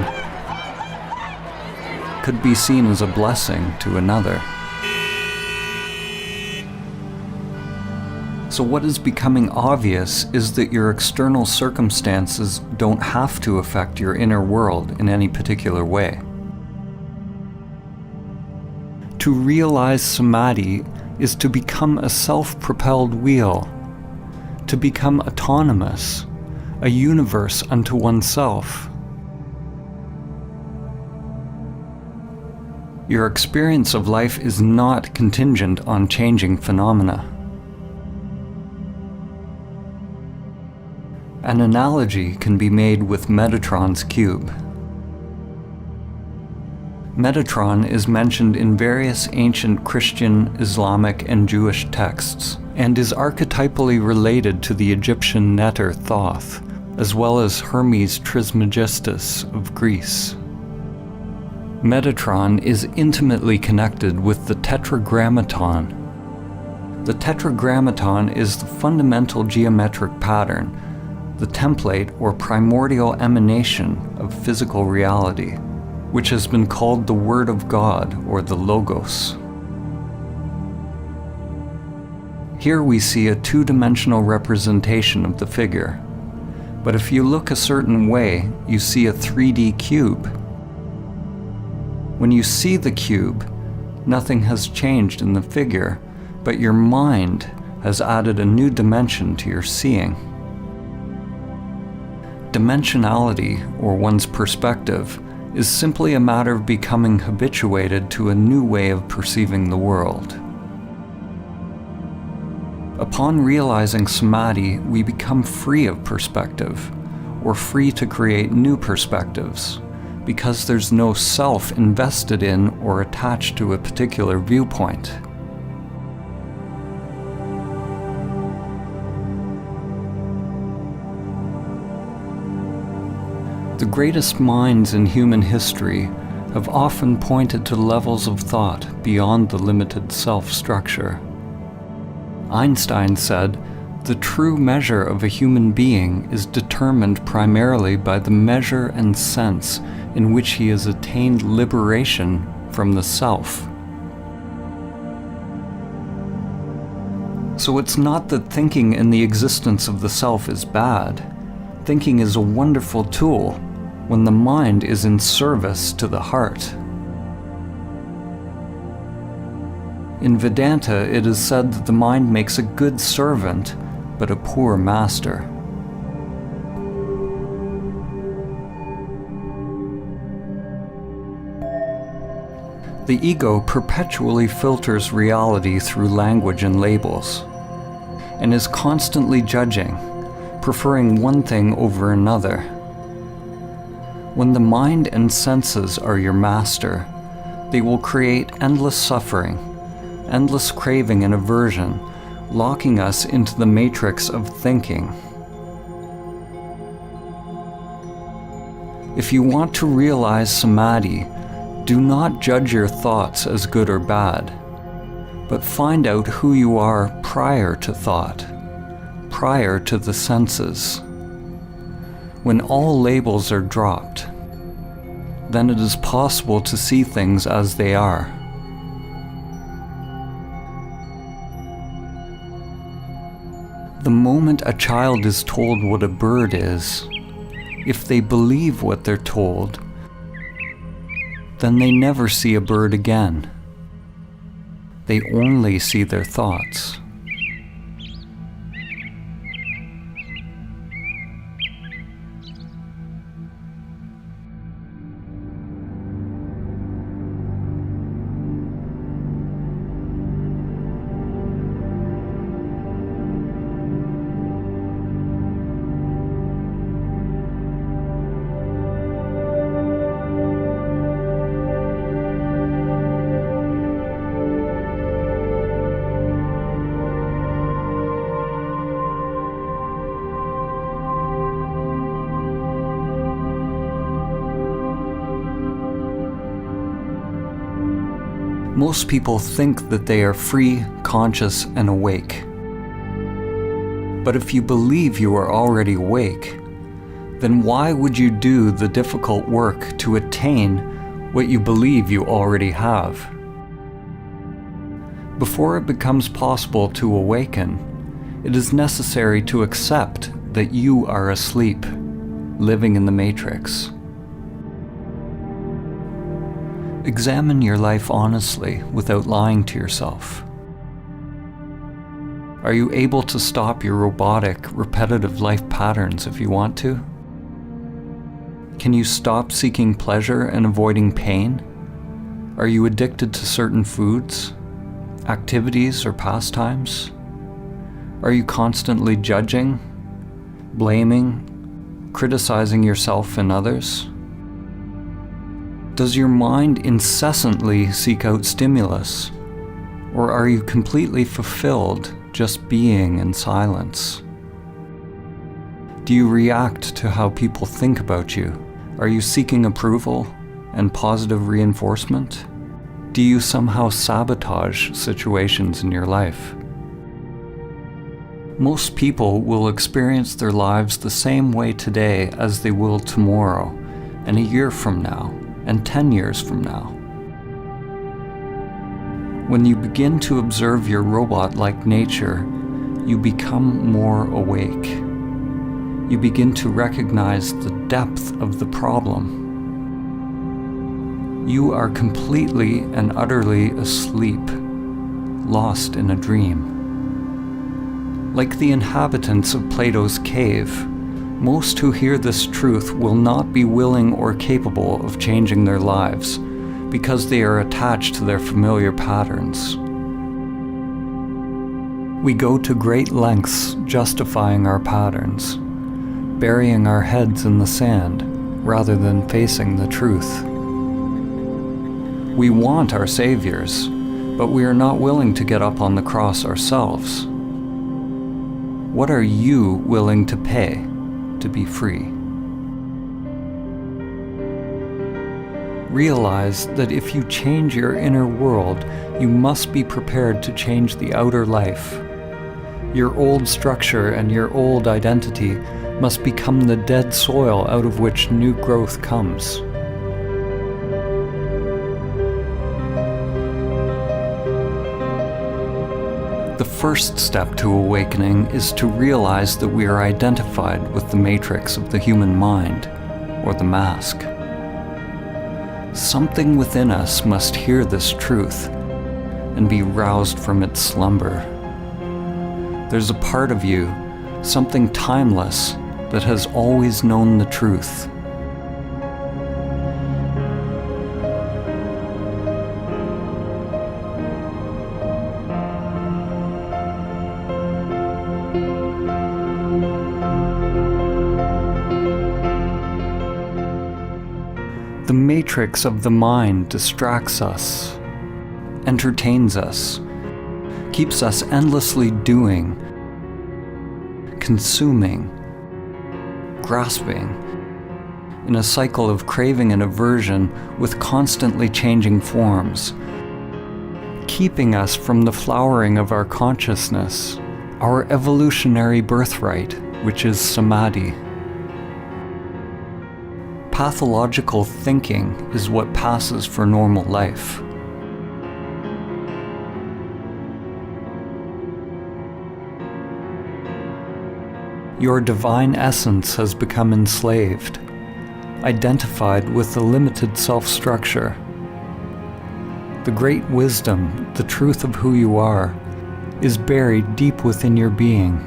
could be seen as a blessing to another. So what is becoming obvious is that your external circumstances don't have to affect your inner world in any particular way. To realize samadhi is to become a self-propelled wheel, to become autonomous, a universe unto oneself. Your experience of life is not contingent on changing phenomena. An analogy can be made with Metatron's cube. Metatron is mentioned in various ancient Christian, Islamic, and Jewish texts, and is archetypally related to the Egyptian Neter Thoth, as well as Hermes Trismegistus of Greece. Metatron is intimately connected with the Tetragrammaton. The Tetragrammaton is the fundamental geometric pattern, the template or primordial emanation of physical reality, which has been called the Word of God or the Logos. Here we see a two-dimensional representation of the figure, but if you look a certain way, you see a 3D cube. When you see the cube, nothing has changed in the figure, but your mind has added a new dimension to your seeing. Dimensionality, or one's perspective, is simply a matter of becoming habituated to a new way of perceiving the world. Upon realizing samadhi, we become free of perspective, or free to create new perspectives, because there's no self invested in or attached to a particular viewpoint. The greatest minds in human history have often pointed to levels of thought beyond the limited self-structure. Einstein said, "The true measure of a human being is determined primarily by the measure and sense in which he has attained liberation from the self." So it's not that thinking in the existence of the self is bad. Thinking is a wonderful tool when the mind is in service to the heart. In Vedanta, it is said that the mind makes a good servant, but a poor master. The ego perpetually filters reality through language and labels, and is constantly judging, preferring one thing over another. When the mind and senses are your master, they will create endless suffering, endless craving and aversion, locking us into the matrix of thinking. If you want to realize samadhi, do not judge your thoughts as good or bad, but find out who you are prior to thought, prior to the senses. When all labels are dropped, then it is possible to see things as they are. The moment a child is told what a bird is, if they believe what they're told, then they never see a bird again. They only see their thoughts. Most people think that they are free, conscious, and awake. But if you believe you are already awake, then why would you do the difficult work to attain what you believe you already have? Before it becomes possible to awaken, it is necessary to accept that you are asleep, living in the matrix. Examine your life honestly without lying to yourself. Are you able to stop your robotic, repetitive life patterns if you want to? Can you stop seeking pleasure and avoiding pain? Are you addicted to certain foods, activities, or pastimes? Are you constantly judging, blaming, criticizing yourself and others? Does your mind incessantly seek out stimulus, or are you completely fulfilled just being in silence? Do you react to how people think about you? Are you seeking approval and positive reinforcement? Do you somehow sabotage situations in your life? Most people will experience their lives the same way today as they will tomorrow, and a year from now, and 10 years from now. When you begin to observe your robot-like nature, you become more awake. You begin to recognize the depth of the problem. You are completely and utterly asleep, lost in a dream. Like the inhabitants of Plato's cave, most who hear this truth will not be willing or capable of changing their lives because they are attached to their familiar patterns. We go to great lengths justifying our patterns, burying our heads in the sand rather than facing the truth. We want our saviors, but we are not willing to get up on the cross ourselves. What are you willing to pay to be free? Realize that if you change your inner world, you must be prepared to change the outer life. Your old structure and your old identity must become the dead soil out of which new growth comes. The first step to awakening is to realize that we are identified with the matrix of the human mind, or the mask. Something within us must hear this truth and be roused from its slumber. There's a part of you, something timeless, that has always known the truth. The matrix of the mind distracts us, entertains us, keeps us endlessly doing, consuming, grasping, in a cycle of craving and aversion with constantly changing forms, keeping us from the flowering of our consciousness, our evolutionary birthright, which is samadhi. Pathological thinking is what passes for normal life. Your divine essence has become enslaved, identified with the limited self-structure. The great wisdom, the truth of who you are, is buried deep within your being.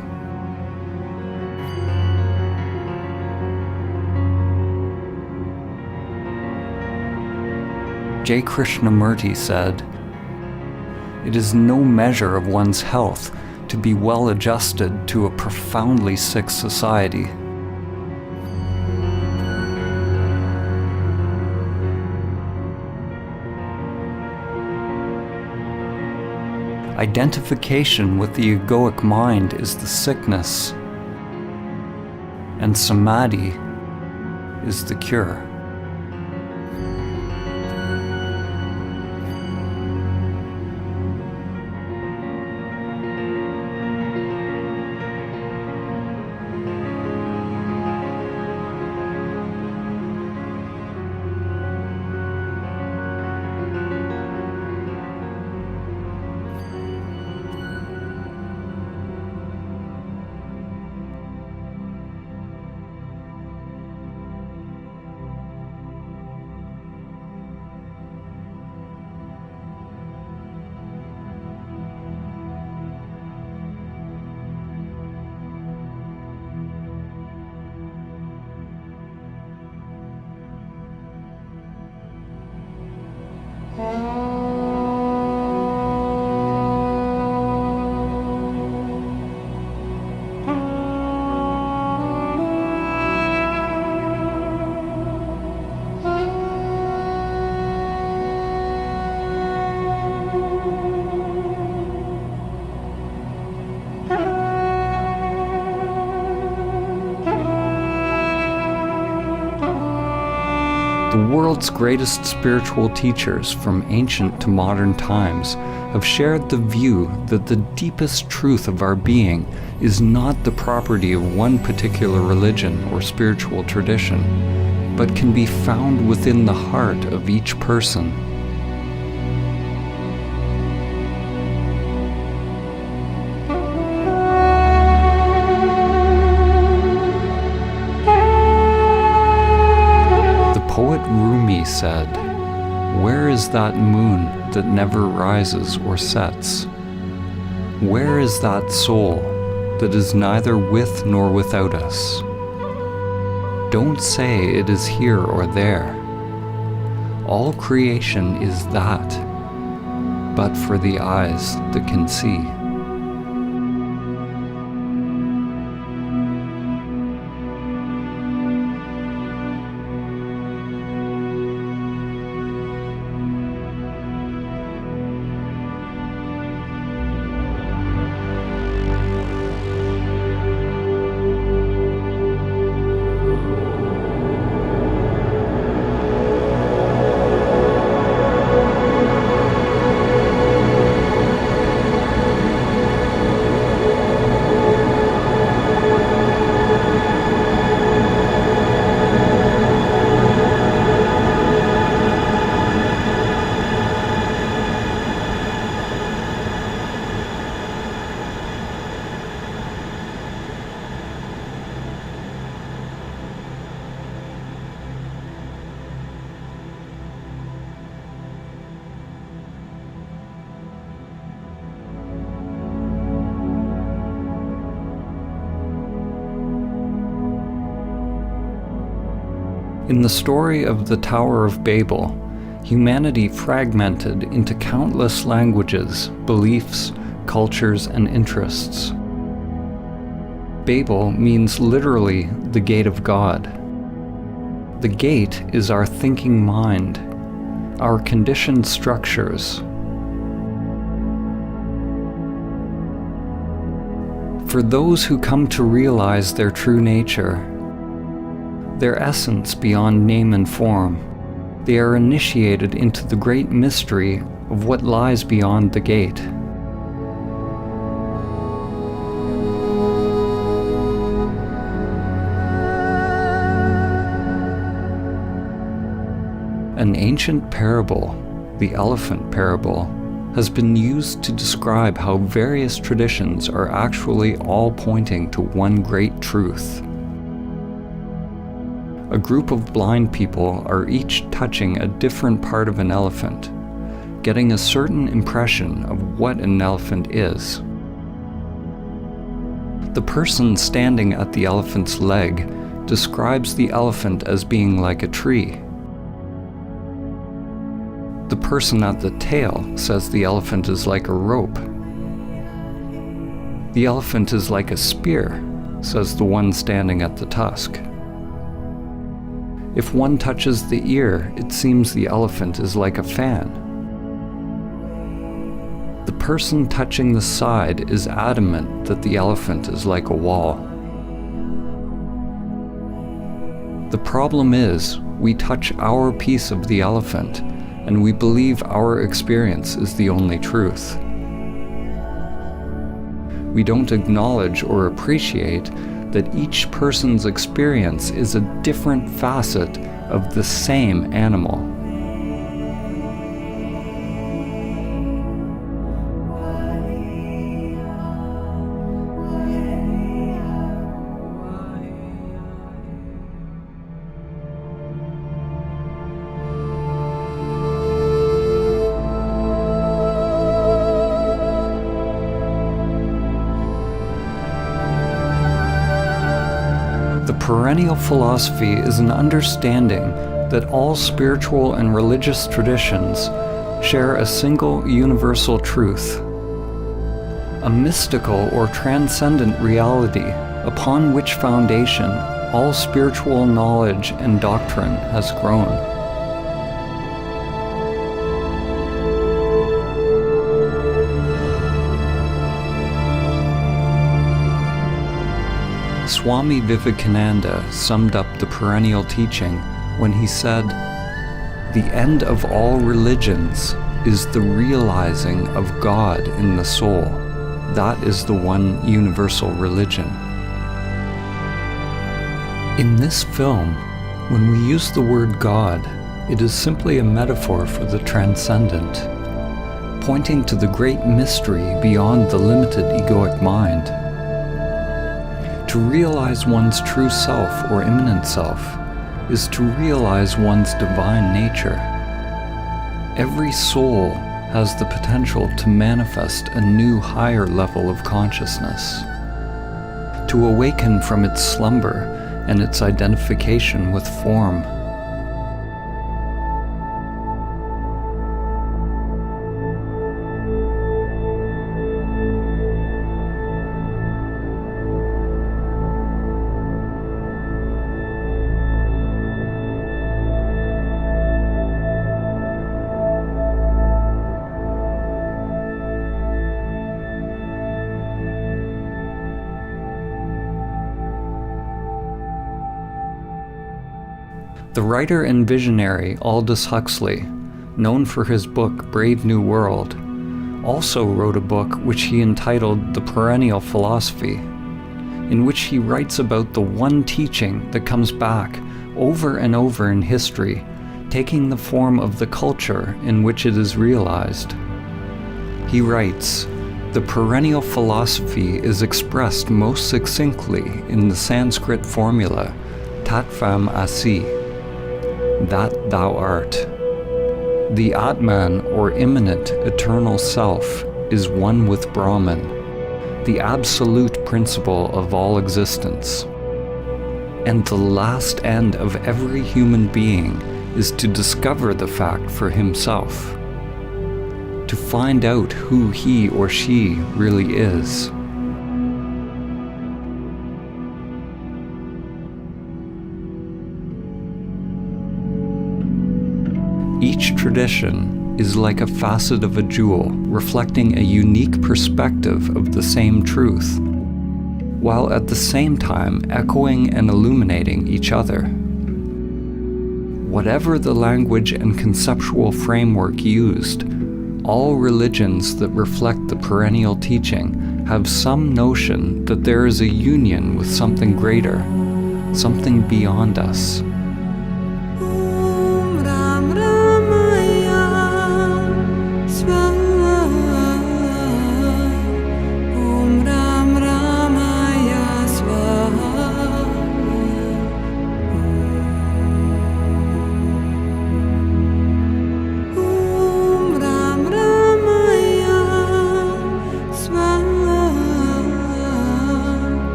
J. Krishnamurti said, "It is no measure of one's health to be well adjusted to a profoundly sick society." Identification with the egoic mind is the sickness, and samadhi is the cure. The world's greatest spiritual teachers from ancient to modern times have shared the view that the deepest truth of our being is not the property of one particular religion or spiritual tradition, but can be found within the heart of each person. Poet Rumi said, "Where is that moon that never rises or sets? Where is that soul that is neither with nor without us? Don't say it is here or there. All creation is that, but for the eyes that can see." In the story of the Tower of Babel, humanity fragmented into countless languages, beliefs, cultures, and interests. Babel means literally the gate of God. The gate is our thinking mind, our conditioned structures. For those who come to realize their true nature, their essence beyond name and form. They are initiated into the great mystery of what lies beyond the gate. An ancient parable, the elephant parable, has been used to describe how various traditions are actually all pointing to one great truth. A group of blind people are each touching a different part of an elephant, getting a certain impression of what an elephant is. The person standing at the elephant's leg describes the elephant as being like a tree. The person at the tail says the elephant is like a rope. The elephant is like a spear, says the one standing at the tusk. If one touches the ear, it seems the elephant is like a fan. The person touching the side is adamant that the elephant is like a wall. The problem is, we touch our piece of the elephant, and we believe our experience is the only truth. We don't acknowledge or appreciate that each person's experience is a different facet of the same animal. The perennial philosophy is an understanding that all spiritual and religious traditions share a single universal truth, a mystical or transcendent reality upon which foundation all spiritual knowledge and doctrine has grown. Swami Vivekananda summed up the perennial teaching when he said, "The end of all religions is the realizing of God in the soul. That is the one universal religion." In this film, when we use the word God, it is simply a metaphor for the transcendent, pointing to the great mystery beyond the limited egoic mind. To realize one's true self or immanent self is to realize one's divine nature. Every soul has the potential to manifest a new higher level of consciousness, to awaken from its slumber and its identification with form. The writer and visionary Aldous Huxley, known for his book Brave New World, also wrote a book which he entitled The Perennial Philosophy, in which he writes about the one teaching that comes back over and over in history, taking the form of the culture in which it is realized. He writes, "The perennial philosophy is expressed most succinctly in the Sanskrit formula, Tat Tvam Asi, that thou art. The Atman, or immanent eternal self, is one with Brahman, the absolute principle of all existence. And the last end of every human being is to discover the fact for himself, to find out who he or she really is." Each tradition is like a facet of a jewel, reflecting a unique perspective of the same truth, while at the same time echoing and illuminating each other. Whatever the language and conceptual framework used, all religions that reflect the perennial teaching have some notion that there is a union with something greater, something beyond us.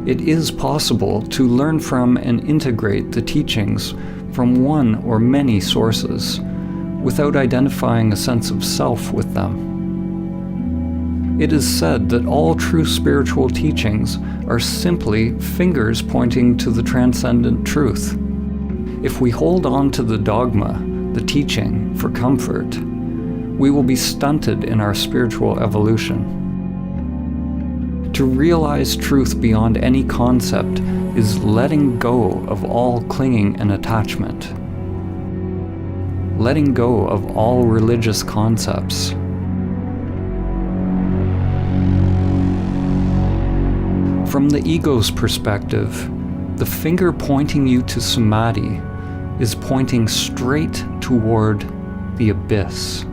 It is possible to learn from and integrate the teachings from one or many sources without identifying a sense of self with them. It is said that all true spiritual teachings are simply fingers pointing to the transcendent truth. If we hold on to the dogma, the teaching, for comfort, we will be stunted in our spiritual evolution. To realize truth beyond any concept is letting go of all clinging and attachment. Letting go of all religious concepts. From the ego's perspective, the finger pointing you to samadhi is pointing straight toward the abyss.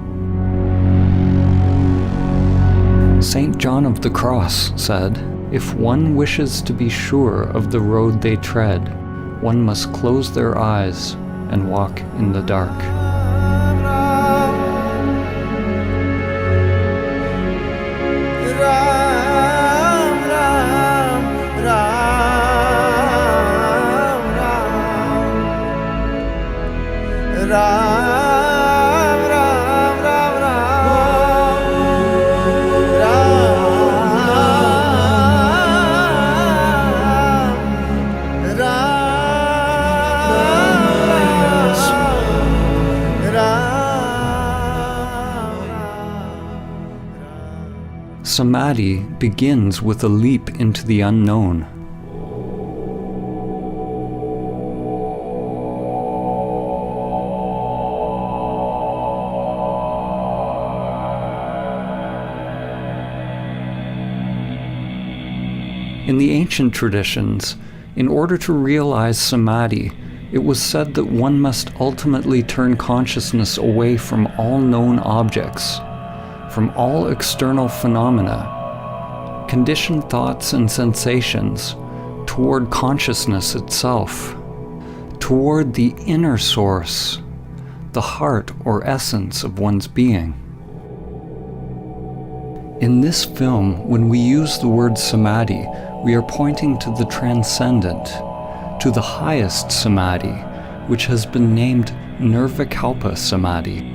St. John of the Cross said, "If one wishes to be sure of the road they tread, one must close their eyes and walk in the dark." Samadhi begins with a leap into the unknown. In the ancient traditions, in order to realize samadhi, it was said that one must ultimately turn consciousness away from all known objects, from all external phenomena, conditioned thoughts and sensations, toward consciousness itself, toward the inner source, the heart or essence of one's being. In this film, when we use the word samadhi, we are pointing to the transcendent, to the highest samadhi, which has been named Nirvikalpa Samadhi.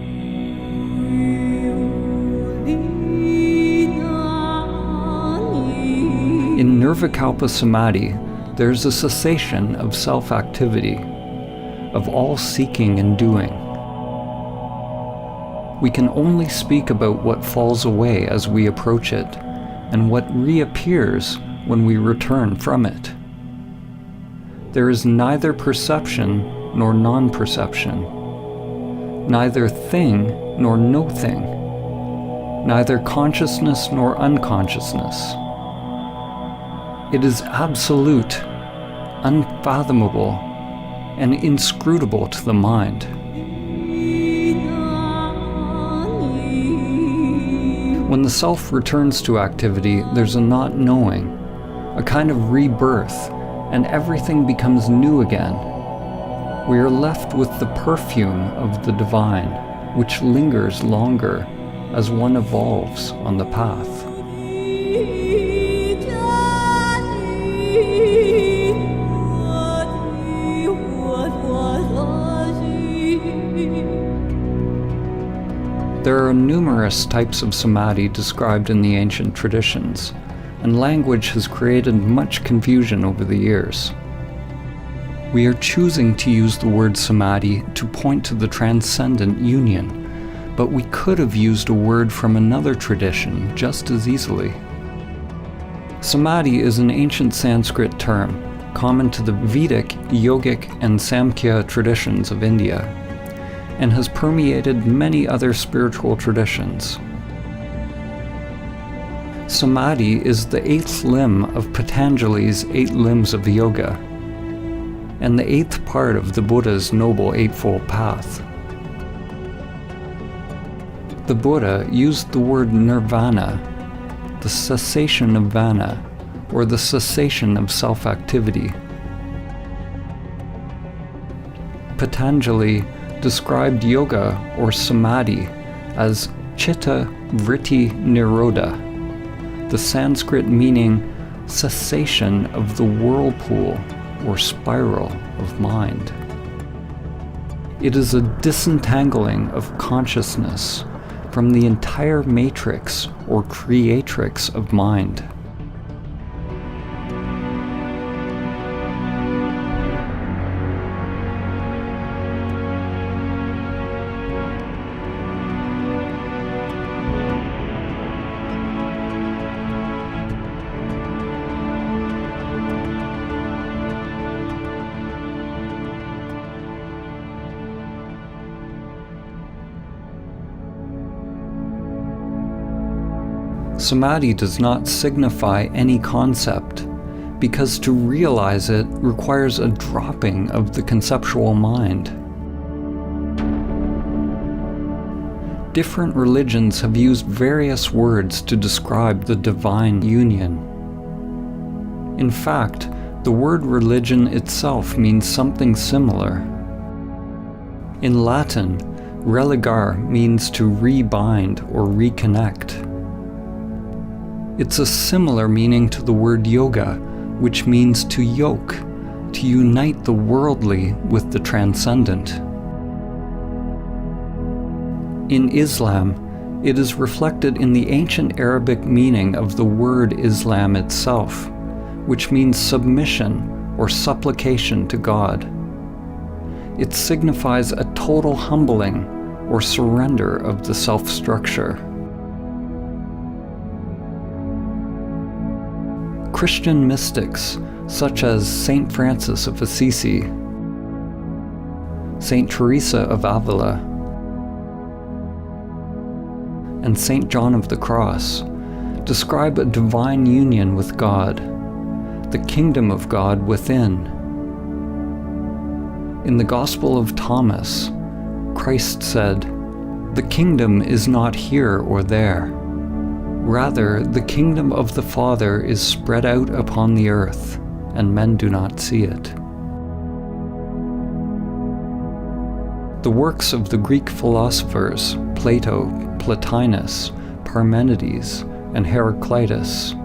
In Nirvikalpa Samadhi, there's a cessation of self-activity, of all seeking and doing. We can only speak about what falls away as we approach it, and what reappears when we return from it. There is neither perception nor non-perception, neither thing nor no thing, neither consciousness nor unconsciousness. It is absolute, unfathomable, and inscrutable to the mind. When the self returns to activity, there's a not knowing, a kind of rebirth, and everything becomes new again. We are left with the perfume of the divine, which lingers longer as one evolves on the path. There are numerous types of samadhi described in the ancient traditions, and language has created much confusion over the years. We are choosing to use the word samadhi to point to the transcendent union, but we could have used a word from another tradition just as easily. Samadhi is an ancient Sanskrit term, common to the Vedic, Yogic, and Samkhya traditions of India, and has permeated many other spiritual traditions. Samadhi is the 8th limb of Patanjali's 8 limbs of yoga, and the 8th part of the Buddha's Noble Eightfold Path. The Buddha used the word nirvana, the cessation of vana, or the cessation of self-activity. Patanjali described yoga or samadhi as chitta vritti nirodha, the Sanskrit meaning cessation of the whirlpool or spiral of mind. It is a disentangling of consciousness from the entire matrix or creatrix of mind. Samadhi does not signify any concept, because to realize it requires a dropping of the conceptual mind. Different religions have used various words to describe the divine union. In fact, the word religion itself means something similar. In Latin, religare means to rebind or reconnect. It's a similar meaning to the word yoga, which means to yoke, to unite the worldly with the transcendent. In Islam, it is reflected in the ancient Arabic meaning of the word Islam itself, which means submission or supplication to God. It signifies a total humbling or surrender of the self-structure. Christian mystics such as Saint Francis of Assisi, Saint Teresa of Avila, and Saint John of the Cross describe a divine union with God, the kingdom of God within. In the Gospel of Thomas, Christ said, "The kingdom is not here or there. Rather, the kingdom of the Father is spread out upon the earth, and men do not see it." The works of the Greek philosophers, Plato, Plotinus, Parmenides, and Heraclitus,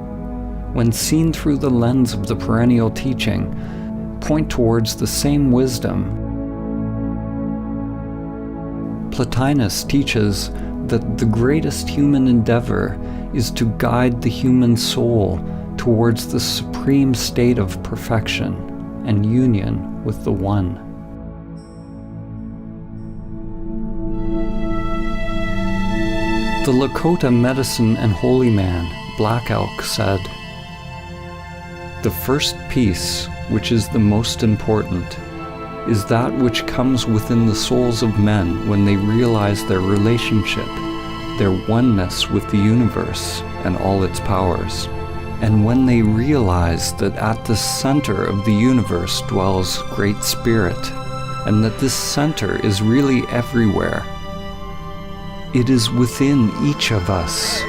when seen through the lens of the perennial teaching, point towards the same wisdom. Plotinus teaches that the greatest human endeavor is to guide the human soul towards the supreme state of perfection and union with the One. The Lakota medicine and holy man, Black Elk, said, "The first peace, which is the most important, is that which comes within the souls of men when they realize their relationship, their oneness with the universe and all its powers, and when they realize that at the center of the universe dwells Great Spirit, and that this center is really everywhere. It is within each of us."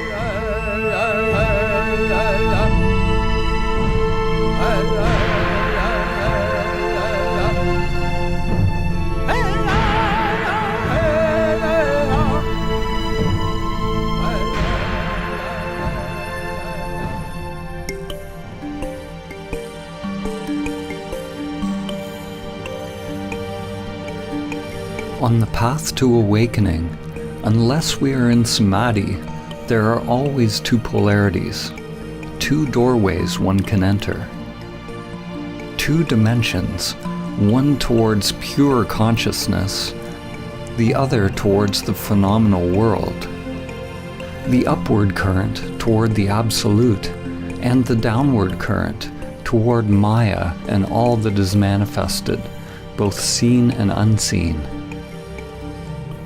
On the path to awakening, unless we are in samadhi, there are always two polarities, two doorways one can enter. Two dimensions, one towards pure consciousness, the other towards the phenomenal world, the upward current toward the absolute, and the downward current toward Maya and all that is manifested, both seen and unseen.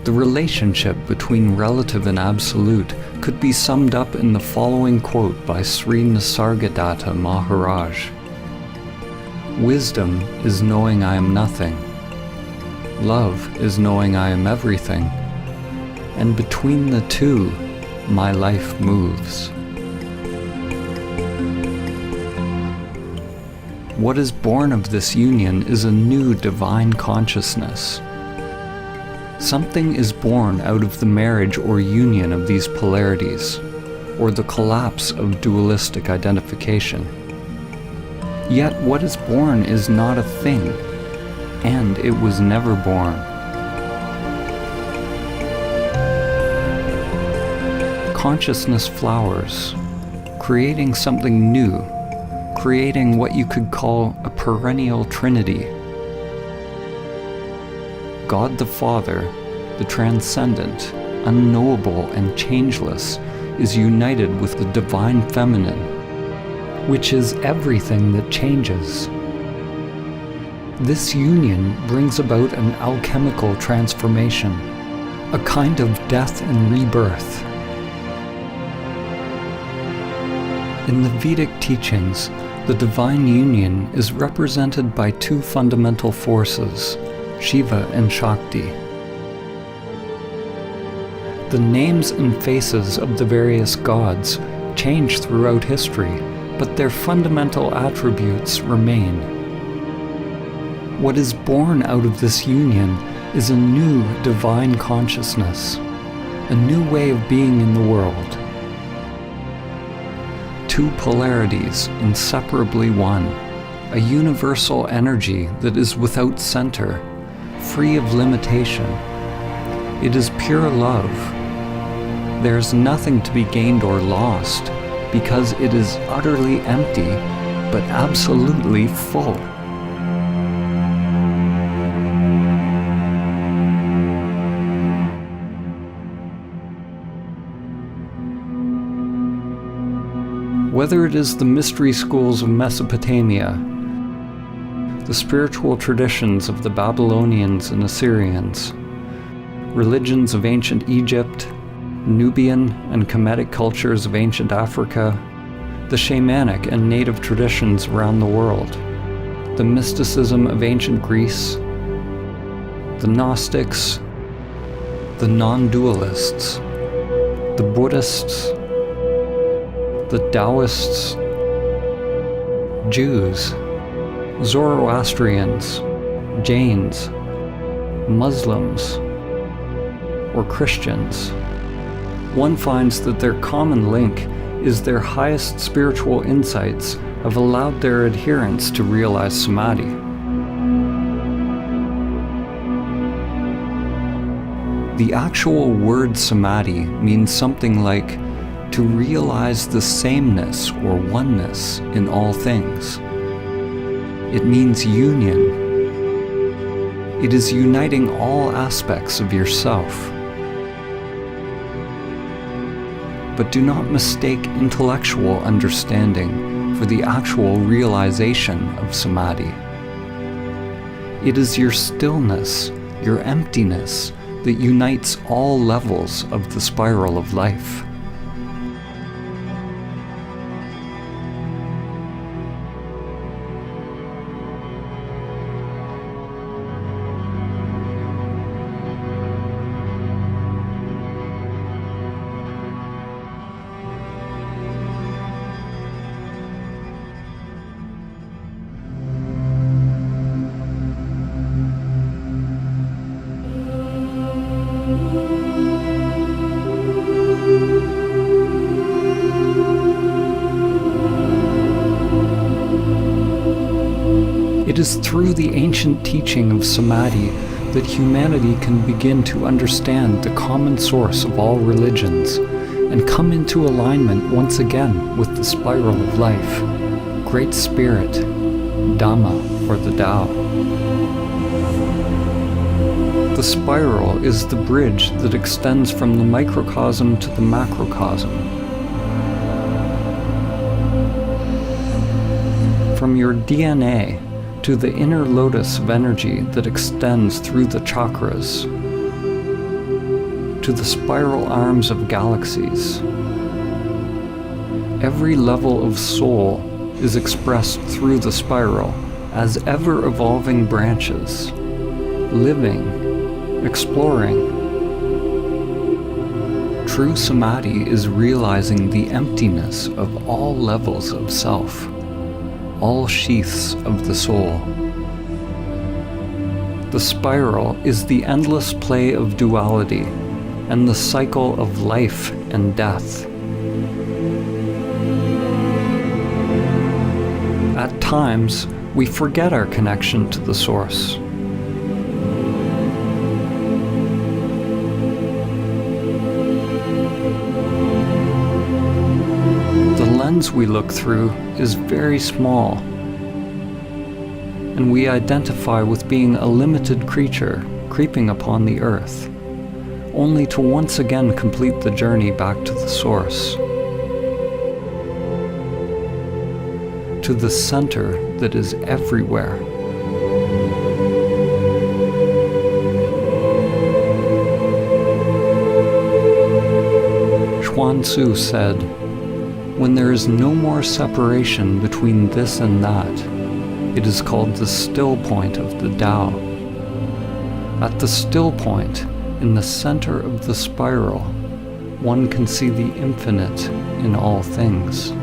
The relationship between relative and absolute could be summed up in the following quote by Sri Nisargadatta Maharaj. "Wisdom is knowing I am nothing. Love is knowing I am everything. And between the two, my life moves." What is born of this union is a new divine consciousness. Something is born out of the marriage or union of these polarities, or the collapse of dualistic identification. Yet what is born is not a thing, and it was never born. Consciousness flowers, creating something new, creating what you could call a perennial trinity. God the Father, the transcendent, unknowable and changeless, is united with the divine feminine, which is everything that changes. This union brings about an alchemical transformation, a kind of death and rebirth. In the Vedic teachings, the divine union is represented by two fundamental forces, Shiva and Shakti. The names and faces of the various gods change throughout history, but their fundamental attributes remain. What is born out of this union is a new divine consciousness, a new way of being in the world. Two polarities inseparably one, a universal energy that is without center, free of limitation. It is pure love. There is nothing to be gained or lost, because it is utterly empty, but absolutely full. Whether it is the mystery schools of Mesopotamia, the spiritual traditions of the Babylonians and Assyrians, religions of ancient Egypt, Nubian and Kemetic cultures of ancient Africa, the shamanic and native traditions around the world, the mysticism of ancient Greece, the Gnostics, the non-dualists, the Buddhists, the Taoists, Jews, Zoroastrians, Jains, Muslims, or Christians, one finds that their common link is their highest spiritual insights have allowed their adherents to realize samadhi. The actual word samadhi means something like to realize the sameness or oneness in all things. It means union. It is uniting all aspects of yourself. But do not mistake intellectual understanding for the actual realization of samadhi. It is your stillness, your emptiness, that unites all levels of the spiral of life. It is through the ancient teaching of samadhi that humanity can begin to understand the common source of all religions and come into alignment once again with the spiral of life, Great Spirit, Dhamma, or the Tao. The spiral is the bridge that extends from the microcosm to the macrocosm. From your DNA to the inner lotus of energy that extends through the chakras, to the spiral arms of galaxies. Every level of soul is expressed through the spiral as ever-evolving branches, living, exploring. True samadhi is realizing the emptiness of all levels of self, all sheaths of the soul. The spiral is the endless play of duality and the cycle of life and death. At times, we forget our connection to the source. The lens we look through is very small, and we identify with being a limited creature creeping upon the earth, only to once again complete the journey back to the source, to the center that is everywhere. Chuan Tzu said, "When there is no more separation between this and that, it is called the still point of the Tao." At the still point, in the center of the spiral, one can see the infinite in all things.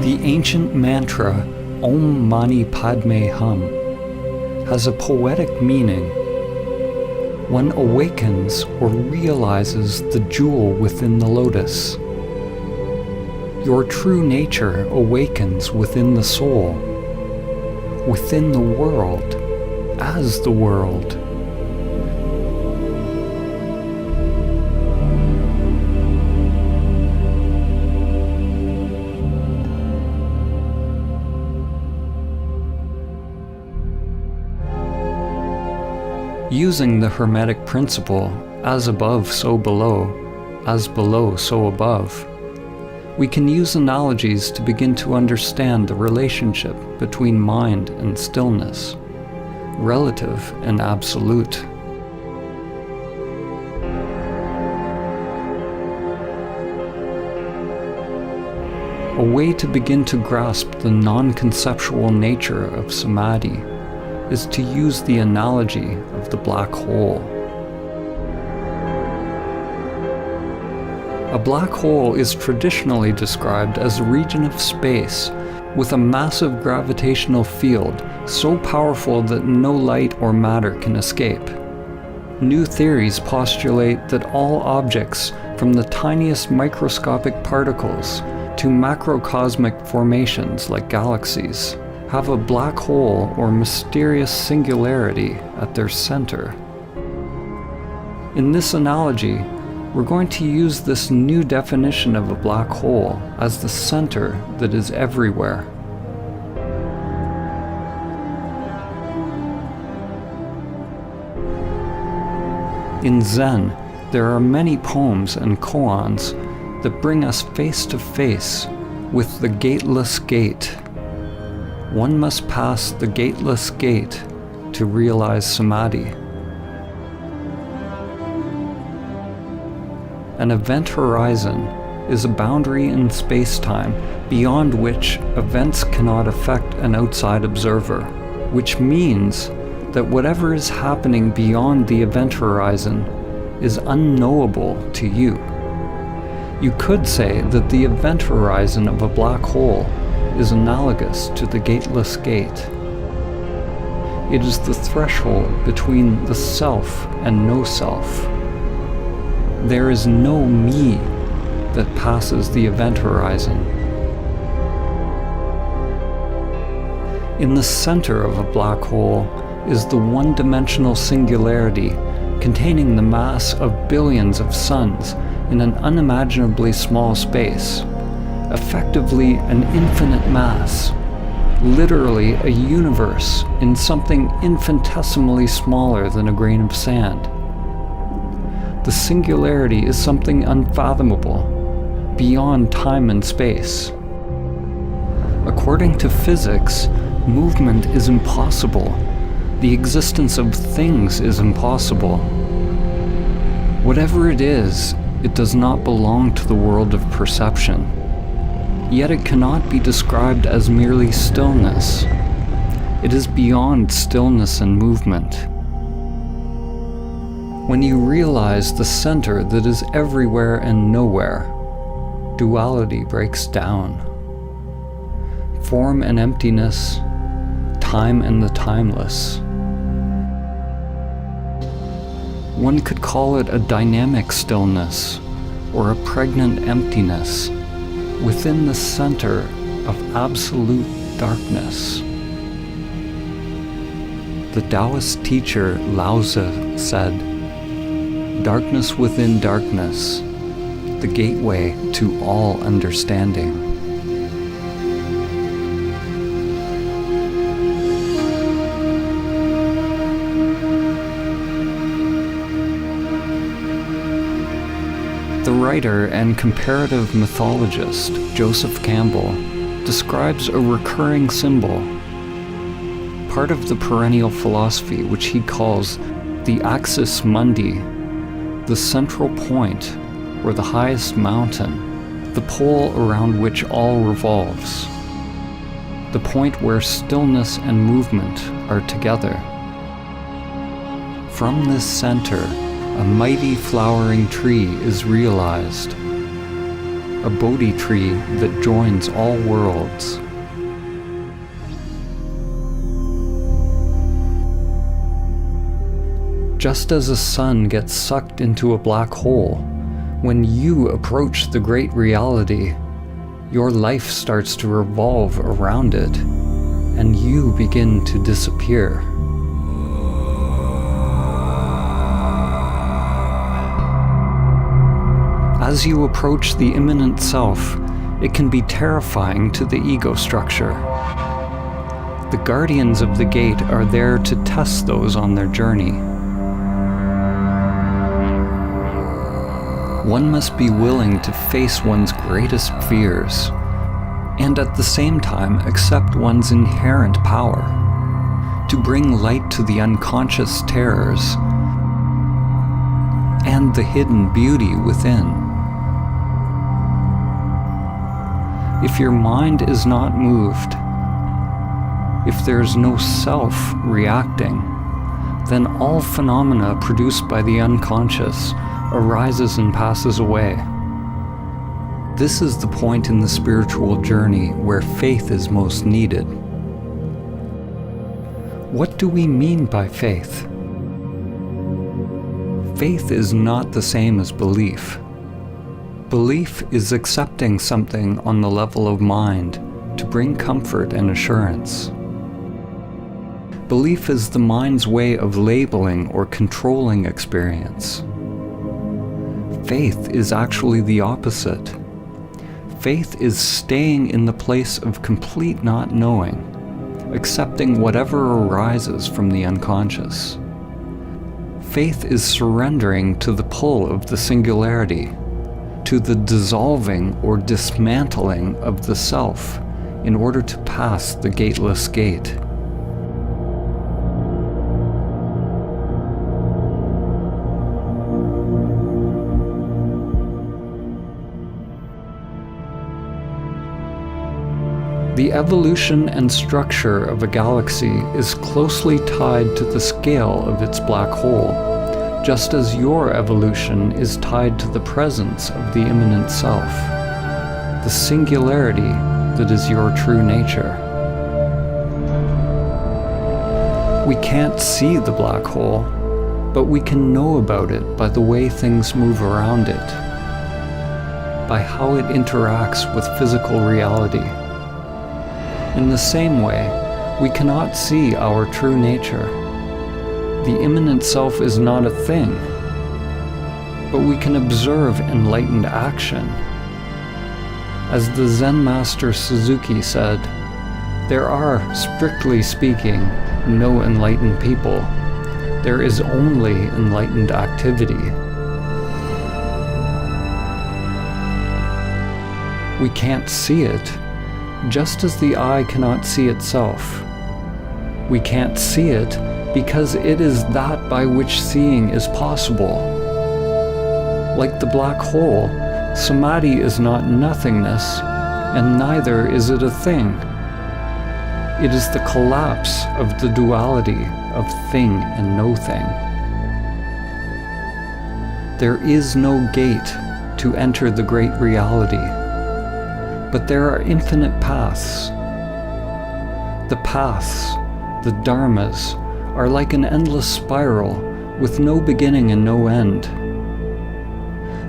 The ancient mantra Om Mani Padme Hum has a poetic meaning. One awakens or realizes the jewel within the lotus. Your true nature awakens within the soul, within the world, as the world. Using the Hermetic principle, as above, so below, as below, so above, we can use analogies to begin to understand the relationship between mind and stillness, relative and absolute. A way to begin to grasp the non-conceptual nature of samadhi is to use the analogy of the black hole. A black hole is traditionally described as a region of space with a massive gravitational field so powerful that no light or matter can escape. New theories postulate that all objects, from the tiniest microscopic particles to macrocosmic formations like galaxies, have a black hole or mysterious singularity at their center. In this analogy, we're going to use this new definition of a black hole as the center that is everywhere. In Zen, there are many poems and koans that bring us face to face with the gateless gate. One must pass the gateless gate to realize samadhi. An event horizon is a boundary in space-time beyond which events cannot affect an outside observer, which means that whatever is happening beyond the event horizon is unknowable to you. You could say that the event horizon of a black hole is analogous to the gateless gate. It is the threshold between the self and no self. There is no me that passes the event horizon. In the center of a black hole is the one-dimensional singularity containing the mass of billions of suns in an unimaginably small space, effectively an infinite mass, literally a universe in something infinitesimally smaller than a grain of sand. The singularity is something unfathomable, beyond time and space. According to physics, movement is impossible. The existence of things is impossible. Whatever it is, it does not belong to the world of perception. Yet it cannot be described as merely stillness. It is beyond stillness and movement. When you realize the center that is everywhere and nowhere, duality breaks down. Form and emptiness, time and the timeless. One could call it a dynamic stillness or a pregnant emptiness within the center of absolute darkness. The Taoist teacher Lao Tzu said, "Darkness within darkness, the gateway to all understanding." The writer and comparative mythologist Joseph Campbell describes a recurring symbol, part of the perennial philosophy which he calls the axis mundi, the central point or the highest mountain, the pole around which all revolves, the point where stillness and movement are together. From this center, a mighty flowering tree is realized, a Bodhi tree that joins all worlds. Just as a sun gets sucked into a black hole, when you approach the great reality, your life starts to revolve around it, and you begin to disappear. As you approach the immanent self, it can be terrifying to the ego structure. The guardians of the gate are there to test those on their journey. One must be willing to face one's greatest fears, and at the same time accept one's inherent power, to bring light to the unconscious terrors and the hidden beauty within. If your mind is not moved, if there's no self reacting, then all phenomena produced by the unconscious arises and passes away. This is the point in the spiritual journey where faith is most needed. What do we mean by faith? Faith is not the same as belief. Belief is accepting something on the level of mind to bring comfort and assurance. Belief is the mind's way of labeling or controlling experience. Faith is actually the opposite. Faith is staying in the place of complete not knowing, accepting whatever arises from the unconscious. Faith is surrendering to the pull of the singularity, to the dissolving or dismantling of the self in order to pass the gateless gate. The evolution and structure of a galaxy is closely tied to the scale of its black hole, just as your evolution is tied to the presence of the immanent self, the singularity that is your true nature. We can't see the black hole, but we can know about it by the way things move around it, by how it interacts with physical reality. In the same way, we cannot see our true nature. The immanent self is not a thing, but we can observe enlightened action. As the Zen master Suzuki said, there are, strictly speaking, no enlightened people. There is only enlightened activity. We can't see it, just as the eye cannot see itself. We can't see it because it is that by which seeing is possible. Like the black hole, samadhi is not nothingness, and neither is it a thing. It is the collapse of the duality of thing and no thing. There is no gate to enter the great reality, but there are infinite paths. The paths, the dharmas, are like an endless spiral with no beginning and no end.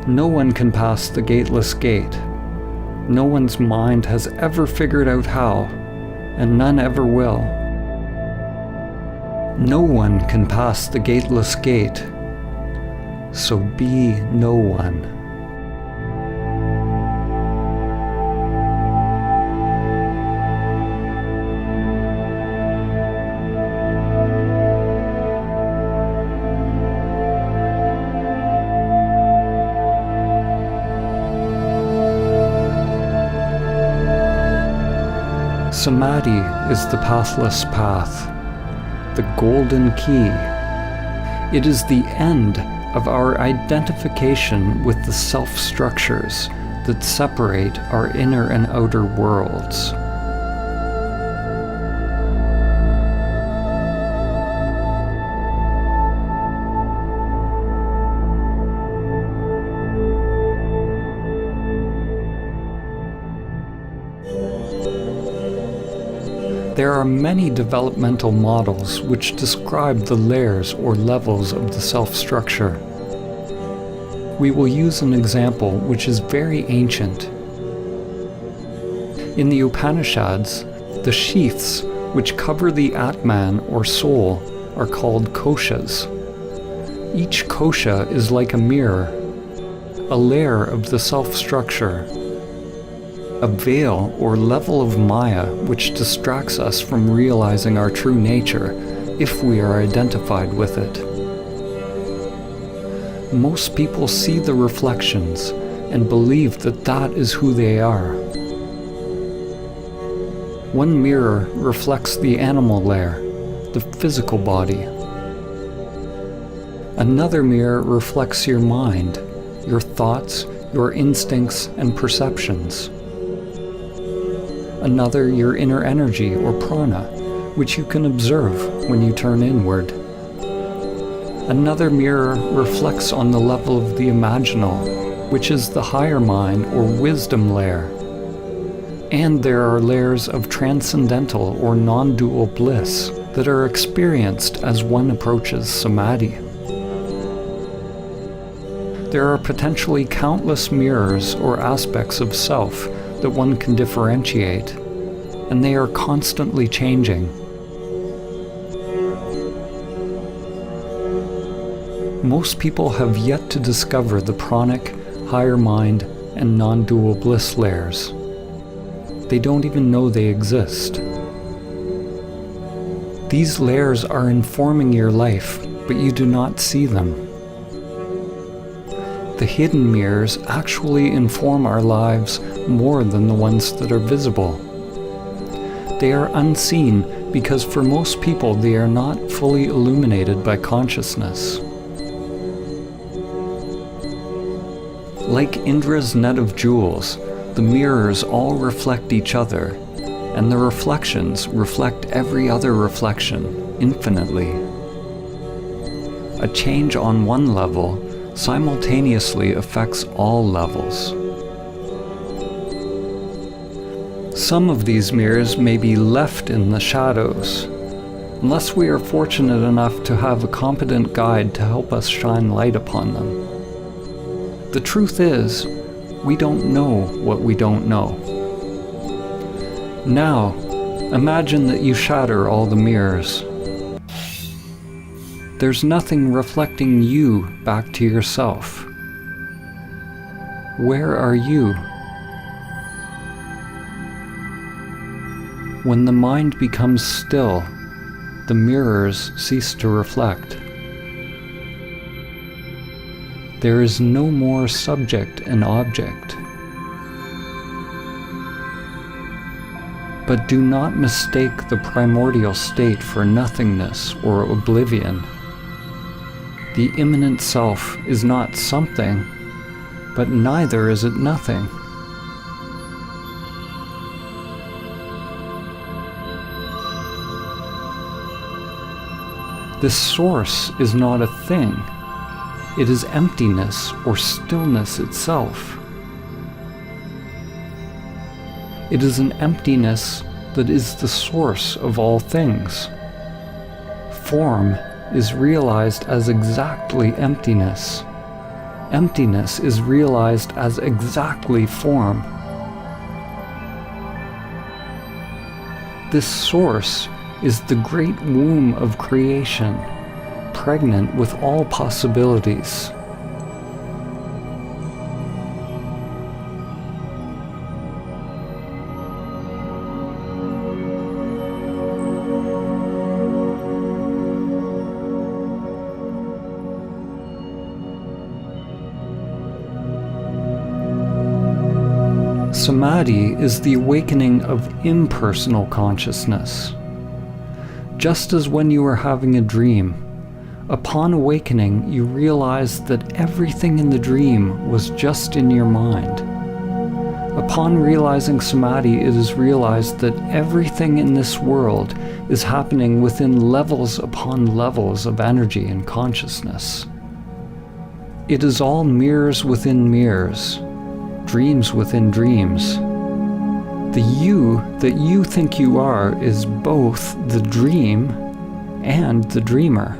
No one can pass the gateless gate. No one's mind has ever figured out how, and none ever will. No one can pass the gateless gate, so be no one. Samadhi is the pathless path, the golden key. It is the end of our identification with the self-structures that separate our inner and outer worlds. There are many developmental models which describe the layers or levels of the self-structure. We will use an example which is very ancient. In the Upanishads, the sheaths which cover the Atman or soul are called koshas. Each kosha is like a mirror, a layer of the self-structure, a veil or level of Maya which distracts us from realizing our true nature if we are identified with it. Most people see the reflections and believe that that is who they are. One mirror reflects the animal layer, the physical body. Another mirror reflects your mind, your thoughts, your instincts and perceptions. Another your inner energy or prana, which you can observe when you turn inward. Another mirror reflects on the level of the imaginal, which is the higher mind or wisdom layer. And there are layers of transcendental or non-dual bliss that are experienced as one approaches samadhi. There are potentially countless mirrors or aspects of self that one can differentiate, and they are constantly changing. Most people have yet to discover the pranic, higher mind, and non-dual bliss layers. They don't even know they exist. These layers are informing your life, but you do not see them. The hidden mirrors actually inform our lives more than the ones that are visible. They are unseen because for most people they are not fully illuminated by consciousness. Like Indra's net of jewels, the mirrors all reflect each other, and the reflections reflect every other reflection infinitely. A change on one level simultaneously affects all levels. Some of these mirrors may be left in the shadows, unless we are fortunate enough to have a competent guide to help us shine light upon them. The truth is, we don't know what we don't know. Now, imagine that you shatter all the mirrors. There's nothing reflecting you back to yourself. Where are you? When the mind becomes still, the mirrors cease to reflect. There is no more subject and object. But do not mistake the primordial state for nothingness or oblivion. The immanent self is not something, but neither is it nothing. This source is not a thing. It is emptiness or stillness itself. It is an emptiness that is the source of all things. Form is realized as exactly emptiness. Emptiness is realized as exactly form. This source is the great womb of creation, pregnant with all possibilities. Samadhi is the awakening of impersonal consciousness. Just as when you are having a dream, upon awakening you realize that everything in the dream was just in your mind. Upon realizing Samadhi, it is realized that everything in this world is happening within levels upon levels of energy and consciousness. It is all mirrors within mirrors, dreams within dreams. The you that you think you are is both the dream and the dreamer.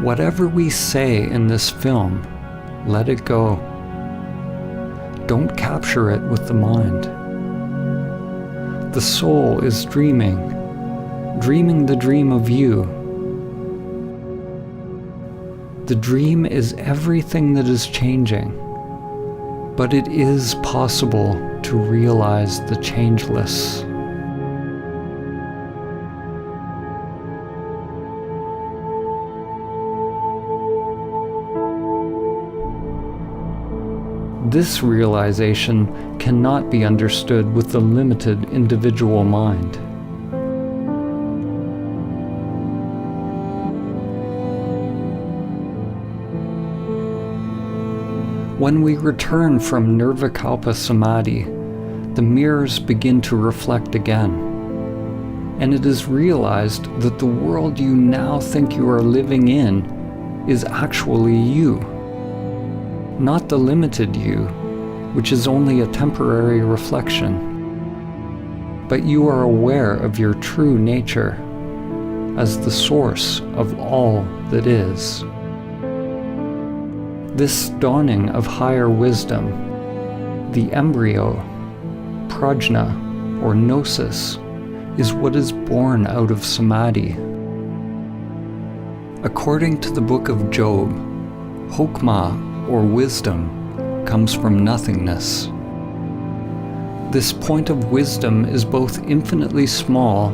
Whatever we say in this film, let it go. Don't capture it with the mind. The soul is dreaming the dream of you. The dream is everything that is changing, but it is possible to realize the changeless. This realization cannot be understood with the limited individual mind. When we return from Nirvikalpa Samadhi, the mirrors begin to reflect again, and it is realized that the world you now think you are living in is actually you. Not the limited you, which is only a temporary reflection, but you are aware of your true nature as the source of all that is. This dawning of higher wisdom, the embryo, prajna, or gnosis, is what is born out of Samadhi. According to the book of Job, Hokmah, or wisdom, comes from nothingness. This point of wisdom is both infinitely small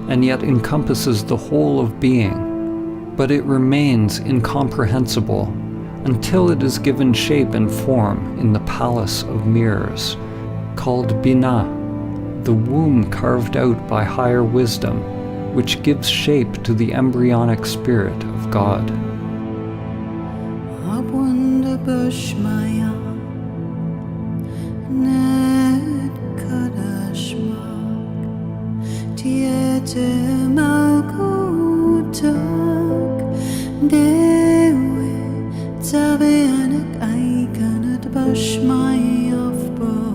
and yet encompasses the whole of being, but it remains incomprehensible until it is given shape and form in the palace of mirrors, called Bina, the womb carved out by higher wisdom, which gives shape to the embryonic spirit of God. Bashmaya Ned Kadashmak Tiete Malkutak Dewe Taveanak Aikanat Bashmaya of Bona.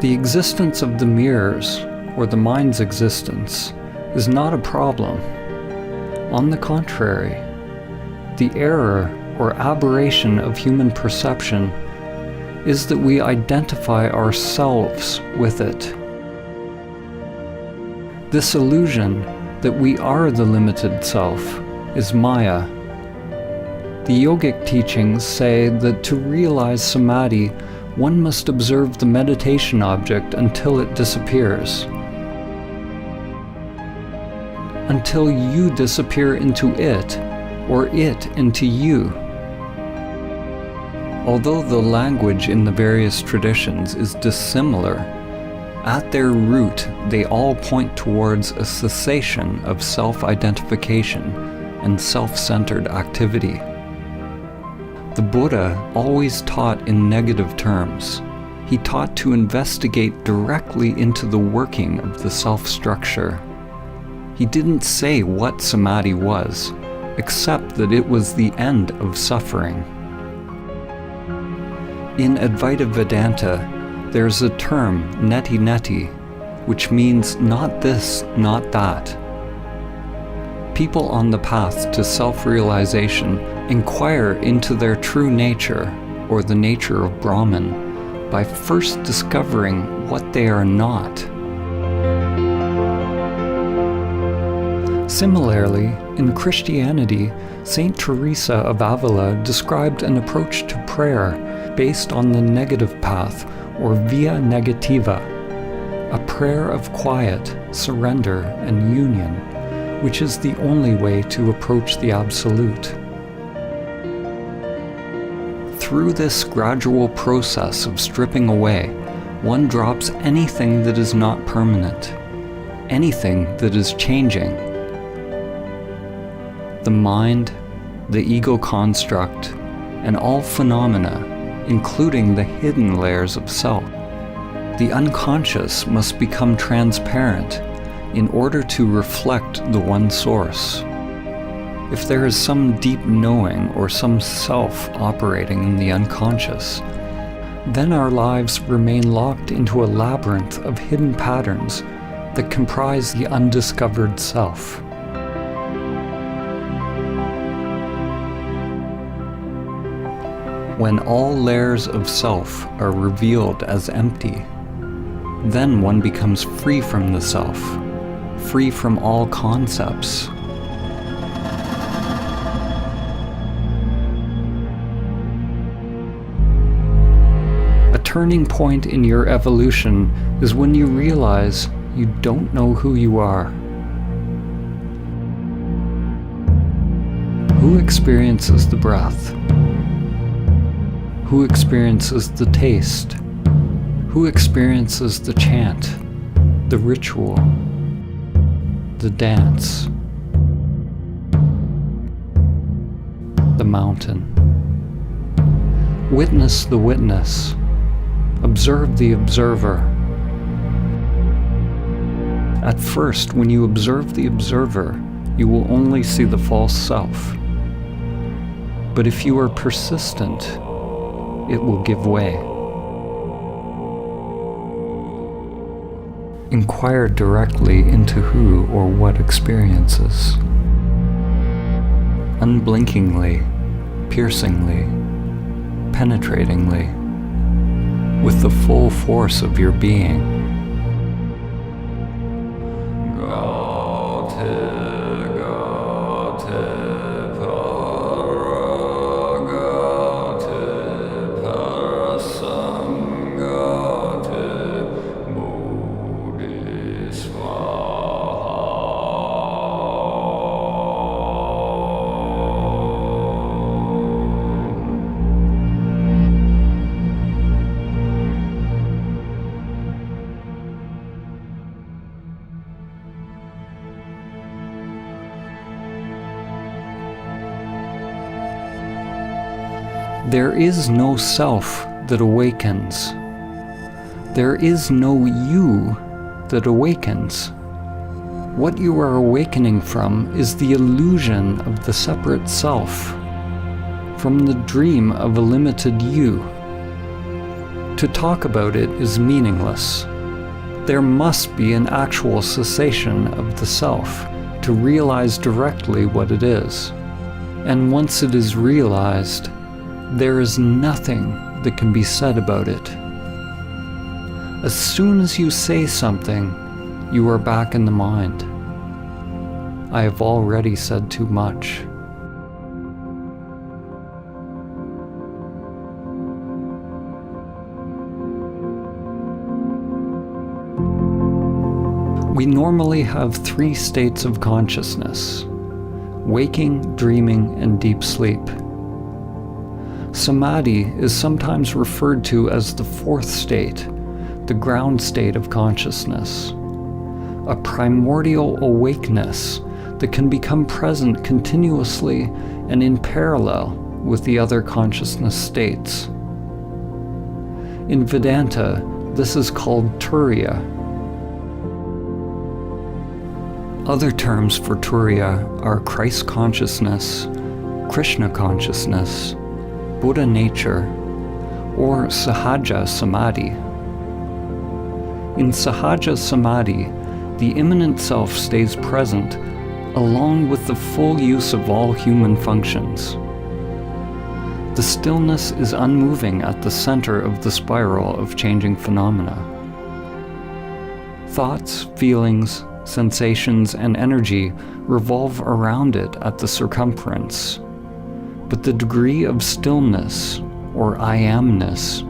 The existence of the mirrors, or the mind's existence, is not a problem. On the contrary, the error or aberration of human perception is that we identify ourselves with it. This illusion that we are the limited self is Maya. The yogic teachings say that to realize samadhi, one must observe the meditation object until it disappears. Until you disappear into it, or it into you. Although the language in the various traditions is dissimilar, at their root they all point towards a cessation of self-identification and self-centered activity. The Buddha always taught in negative terms. He taught to investigate directly into the working of the self-structure. He didn't say what samadhi was, except that it was the end of suffering. In Advaita Vedanta, there's a term, neti neti, which means not this, not that. People on the path to self-realization inquire into their true nature, or the nature of Brahman, by first discovering what they are not. Similarly, in Christianity, Saint Teresa of Avila described an approach to prayer based on the negative path, or via negativa, a prayer of quiet, surrender, and union, which is the only way to approach the Absolute. Through this gradual process of stripping away, one drops anything that is not permanent, anything that is changing. The mind, the ego construct, and all phenomena, including the hidden layers of self. The unconscious must become transparent in order to reflect the one source. If there is some deep knowing or some self operating in the unconscious, then our lives remain locked into a labyrinth of hidden patterns that comprise the undiscovered self. When all layers of self are revealed as empty, then one becomes free from the self, free from all concepts. A turning point in your evolution is when you realize you don't know who you are. Who experiences the breath? Who experiences the taste? Who experiences the chant, the ritual, the dance, the mountain? Witness the witness. Observe the observer. At first, when you observe the observer, you will only see the false self. But if you are persistent, it will give way. Inquire directly into who or what experiences. Unblinkingly, piercingly, penetratingly, with the full force of your being. There is no self that awakens. There is no you that awakens. What you are awakening from is the illusion of the separate self, from the dream of a limited you. To talk about it is meaningless. There must be an actual cessation of the self, to realize directly what it is. And once it is realized, there is nothing that can be said about it. As soon as you say something, you are back in the mind. I have already said too much. We normally have 3 states of consciousness: waking, dreaming, and deep sleep. Samadhi is sometimes referred to as the 4th state, the ground state of consciousness, a primordial awakeness that can become present continuously and in parallel with the other consciousness states. In Vedanta, this is called Turiya. Other terms for Turiya are Christ consciousness, Krishna consciousness, Buddha nature, or Sahaja Samadhi. In Sahaja Samadhi, the immanent self stays present along with the full use of all human functions. The stillness is unmoving at the center of the spiral of changing phenomena. Thoughts, feelings, sensations, and energy revolve around it at the circumference, but the degree of stillness, or I amness,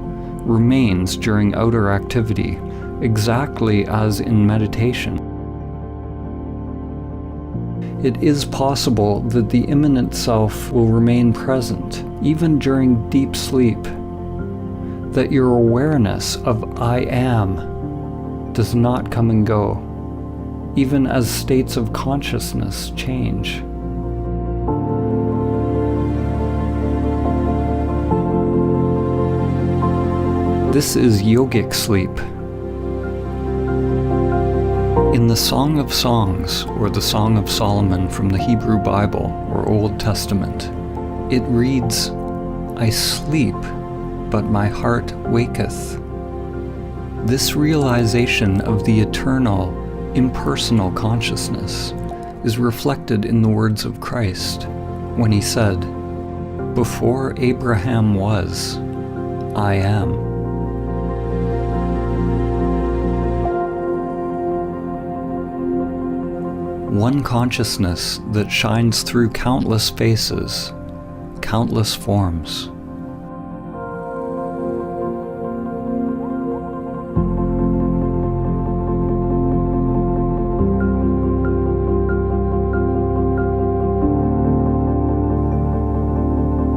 remains during outer activity, exactly as in meditation. It is possible that the immanent self will remain present, even during deep sleep, that your awareness of I am does not come and go, even as states of consciousness change. This is yogic sleep. In the Song of Songs, or the Song of Solomon from the Hebrew Bible or Old Testament, it reads, "I sleep, but my heart waketh." This realization of the eternal, impersonal consciousness is reflected in the words of Christ when he said, "Before Abraham was, I am." One consciousness that shines through countless faces, countless forms.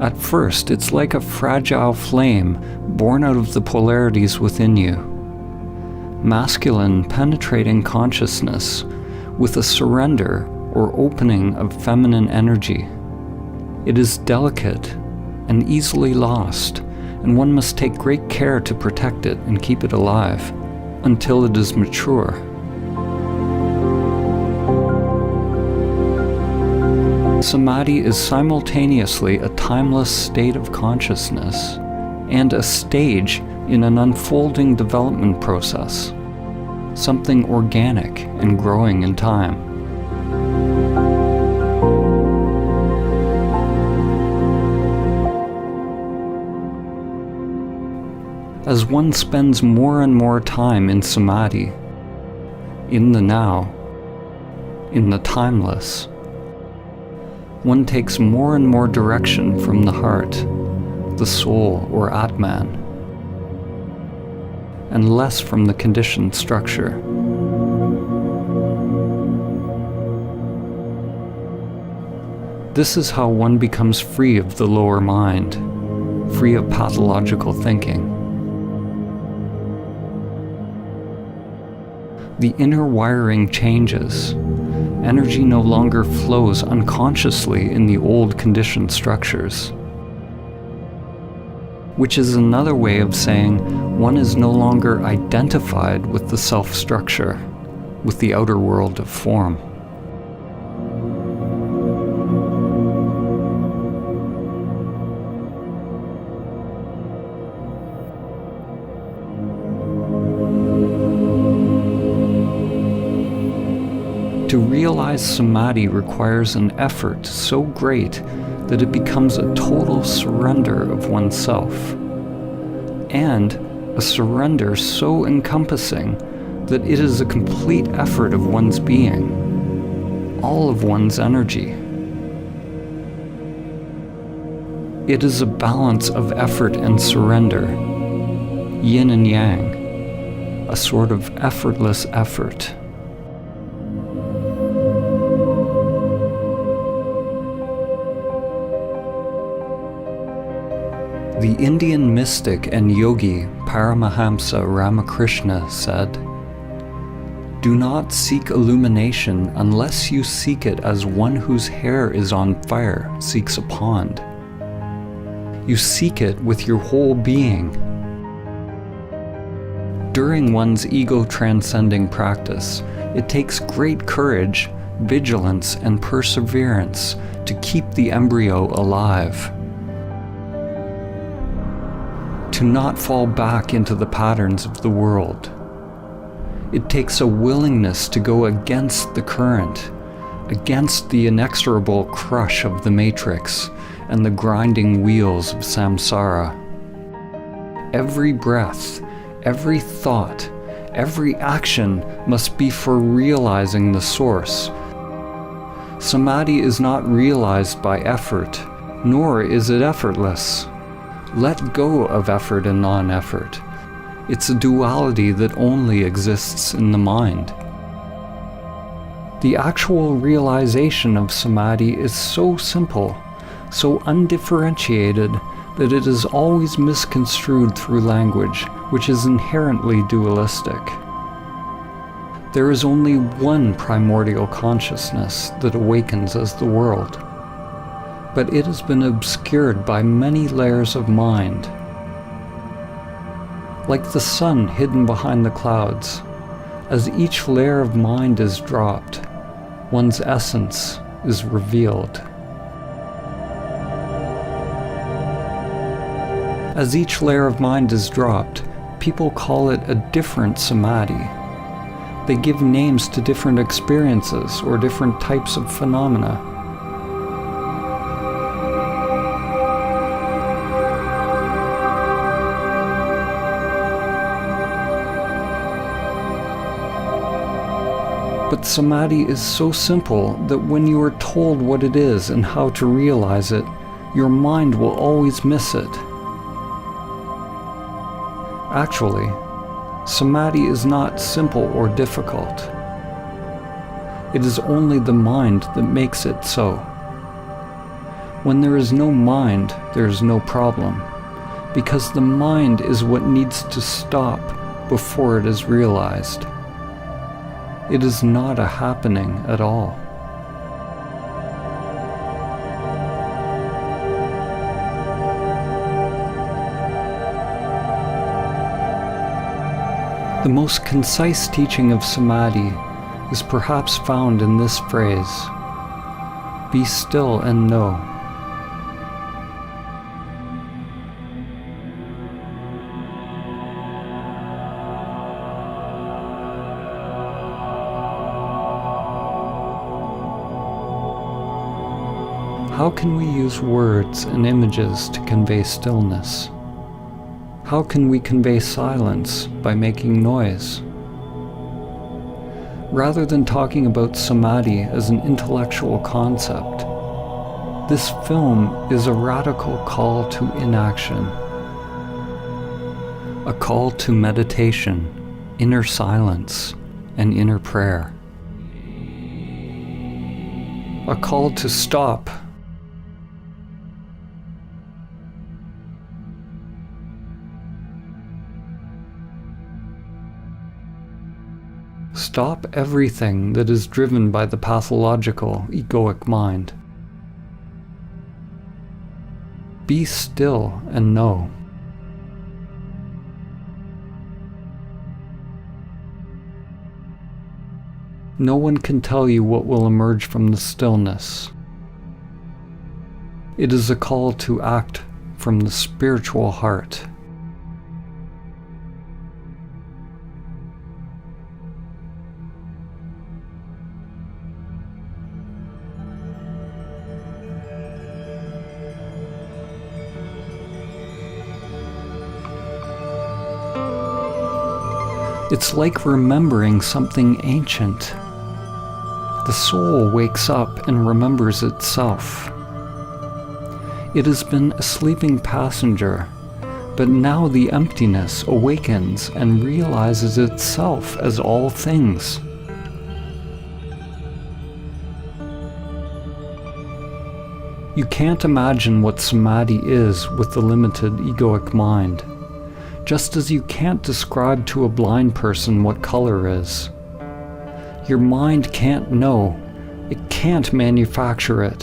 At first, it's like a fragile flame born out of the polarities within you. Masculine, penetrating consciousness with a surrender or opening of feminine energy. It is delicate and easily lost, and one must take great care to protect it and keep it alive until it is mature. Samadhi is simultaneously a timeless state of consciousness and a stage in an unfolding development process, something organic and growing in time. As one spends more and more time in Samadhi, in the now, in the timeless, one takes more and more direction from the heart, the soul or Atman, and less from the conditioned structure. This is how one becomes free of the lower mind, free of pathological thinking. The inner wiring changes. Energy no longer flows unconsciously in the old conditioned structures, which is another way of saying one is no longer identified with the self-structure, with the outer world of form. To To realize samadhi requires an effort so great that it becomes a total surrender of oneself, and a surrender so encompassing that it is a complete effort of one's being, all of one's energy. It is a balance of effort and surrender, yin and yang, a sort of effortless effort. The Indian mystic and yogi Paramahamsa Ramakrishna said, "Do not seek illumination unless you seek it as one whose hair is on fire seeks a pond. You seek it with your whole being." During one's ego-transcending practice, it takes great courage, vigilance, and perseverance to keep the embryo alive. To not fall back into the patterns of the world. It takes a willingness to go against the current, against the inexorable crush of the matrix and the grinding wheels of samsara. Every breath, every thought, every action must be for realizing the source. Samadhi is not realized by effort, nor is it effortless. Let go of effort and non-effort. It's a duality that only exists in the mind. The actual realization of samadhi is so simple, so undifferentiated, that it is always misconstrued through language, which is inherently dualistic. There is only one primordial consciousness that awakens as the world, but it has been obscured by many layers of mind. Like the sun hidden behind the clouds, as each layer of mind is dropped, one's essence is revealed. As each layer of mind is dropped, people call it a different samadhi. They give names to different experiences or different types of phenomena. But samadhi is so simple that when you are told what it is and how to realize it, your mind will always miss it. Actually, samadhi is not simple or difficult. It is only the mind that makes it so. When there is no mind, there is no problem, because the mind is what needs to stop before it is realized. It is not a happening at all. The most concise teaching of samadhi is perhaps found in this phrase: "Be still and know." How can we use words and images to convey stillness? How can we convey silence by making noise? Rather than talking about samadhi as an intellectual concept, this film is a radical call to inaction, a call to meditation, inner silence, and inner prayer, a call to stop. Stop everything that is driven by the pathological, egoic mind. Be still and know. No one can tell you what will emerge from the stillness. It is a call to act from the spiritual heart. It's like remembering something ancient. The soul wakes up and remembers itself. It has been a sleeping passenger, but now the emptiness awakens and realizes itself as all things. You can't imagine what samadhi is with the limited egoic mind, just as you can't describe to a blind person what color is. Your mind can't know, it can't manufacture it.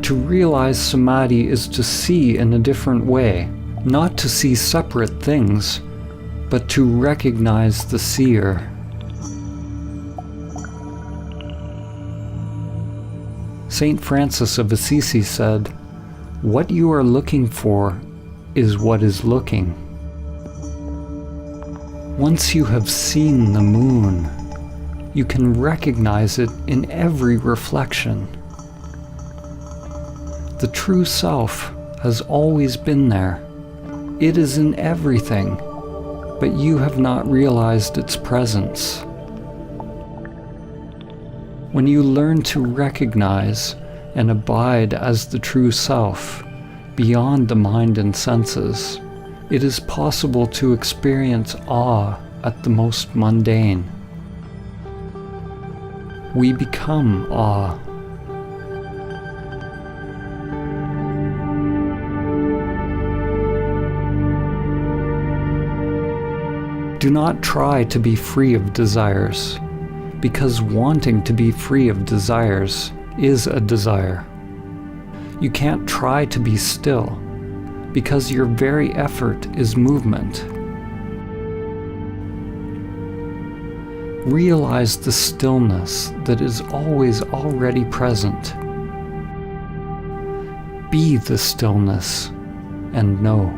To realize samadhi is to see in a different way, not to see separate things, but to recognize the seer. Saint Francis of Assisi said, "What you are looking for is what is looking." Once you have seen the moon, you can recognize it in every reflection. The true self has always been there. It is in everything, but you have not realized its presence. When you learn to recognize and abide as the true self, beyond the mind and senses, it is possible to experience awe at the most mundane. We become awe. Do not try to be free of desires, because wanting to be free of desires is a desire. You can't try to be still, because your very effort is movement. Realize the stillness that is always already present. Be the stillness and know.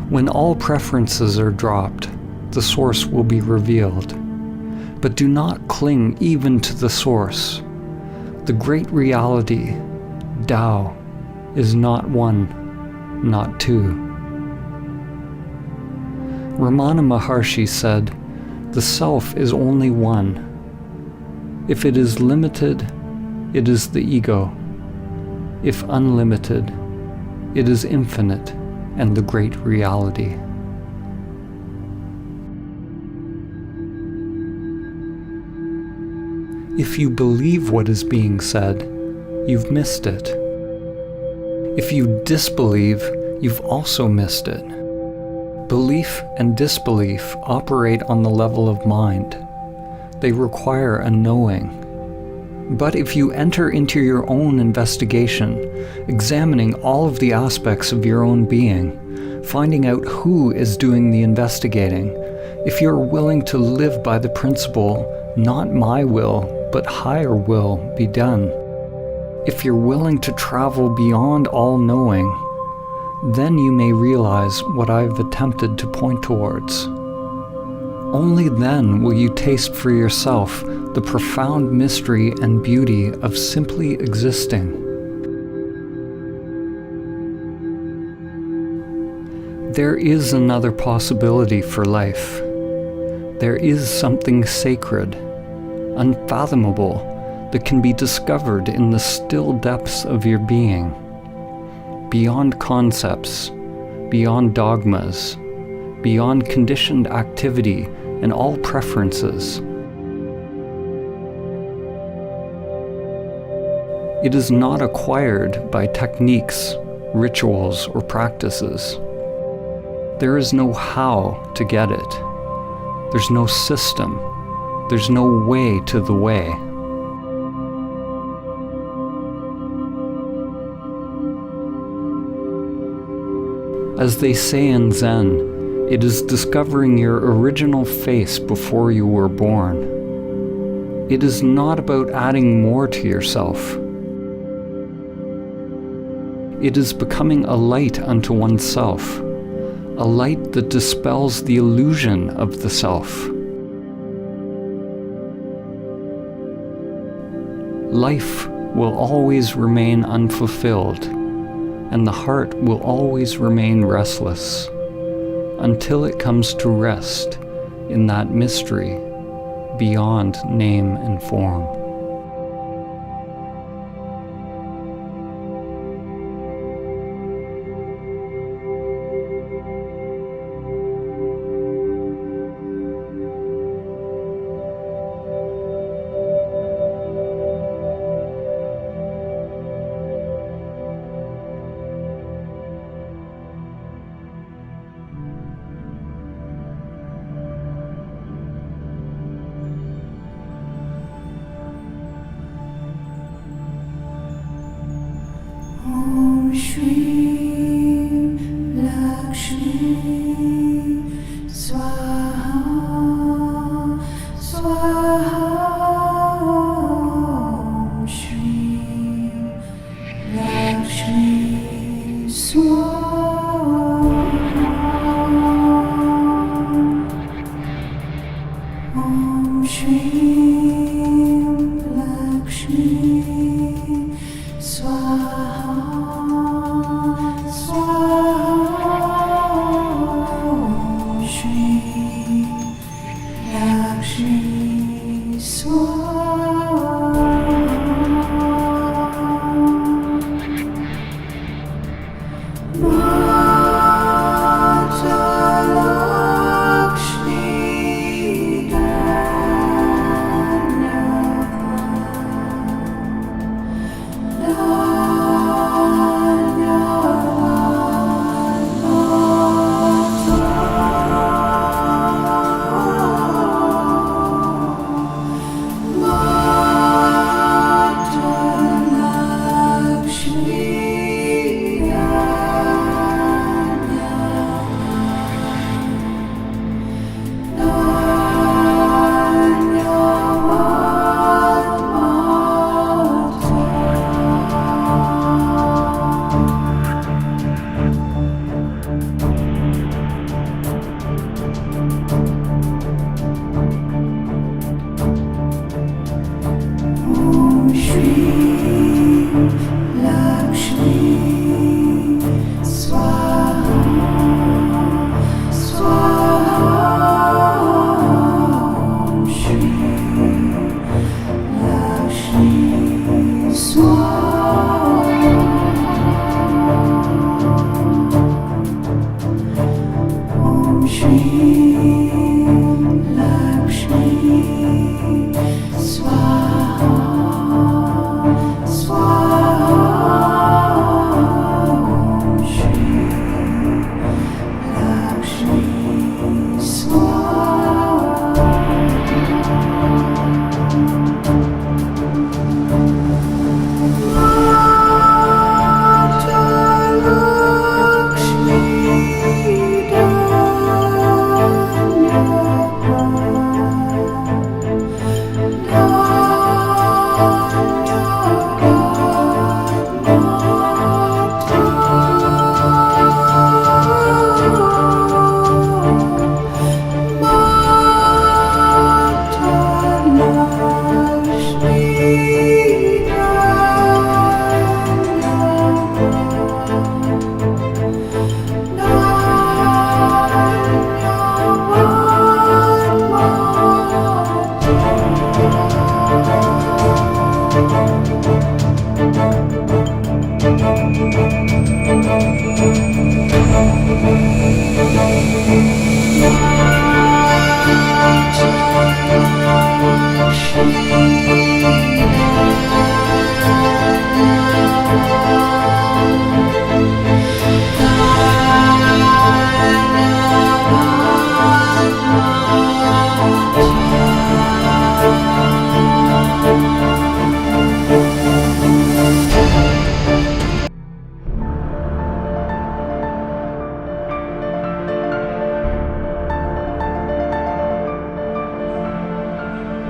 When all preferences are dropped, the source will be revealed. But do not cling even to the source. The great reality, Tao, is not one, not two. Ramana Maharshi said, "The self is only one. If it is limited, it is the ego. If unlimited, it is infinite and the great reality." If you believe what is being said, you've missed it. If you disbelieve, you've also missed it. Belief and disbelief operate on the level of mind. They require a knowing. But if you enter into your own investigation, examining all of the aspects of your own being, finding out who is doing the investigating, if you're willing to live by the principle, "Not my will, but higher will be done," if you're willing to travel beyond all knowing, then you may realize what I've attempted to point towards. Only then will you taste for yourself the profound mystery and beauty of simply existing. There is another possibility for life. There is something sacred, unfathomable, that can be discovered in the still depths of your being, beyond concepts, beyond dogmas, beyond conditioned activity and all preferences. It is not acquired by techniques, rituals, or practices. There is no how to get it. There's no system. There's no way to the way. As they say in Zen, it is discovering your original face before you were born. It is not about adding more to yourself. It is becoming a light unto oneself, a light that dispels the illusion of the self. Life will always remain unfulfilled, and the heart will always remain restless until it comes to rest in that mystery beyond name and form. Om Shri Lakshmi Swaha Swaha. Om Shri Lakshmi Swaha. Om Shri Lakshmi Swaha Swaha. Om Shri Lakshmi Swaha. Mata Lakshmi Om Shri Lakshmi Swaha Swaha. Om Shri Lakshmi Swaha. Om Shri Lakshmi Swaha Swaha. Om Shri Lakshmi Swaha. Mata Lakshmi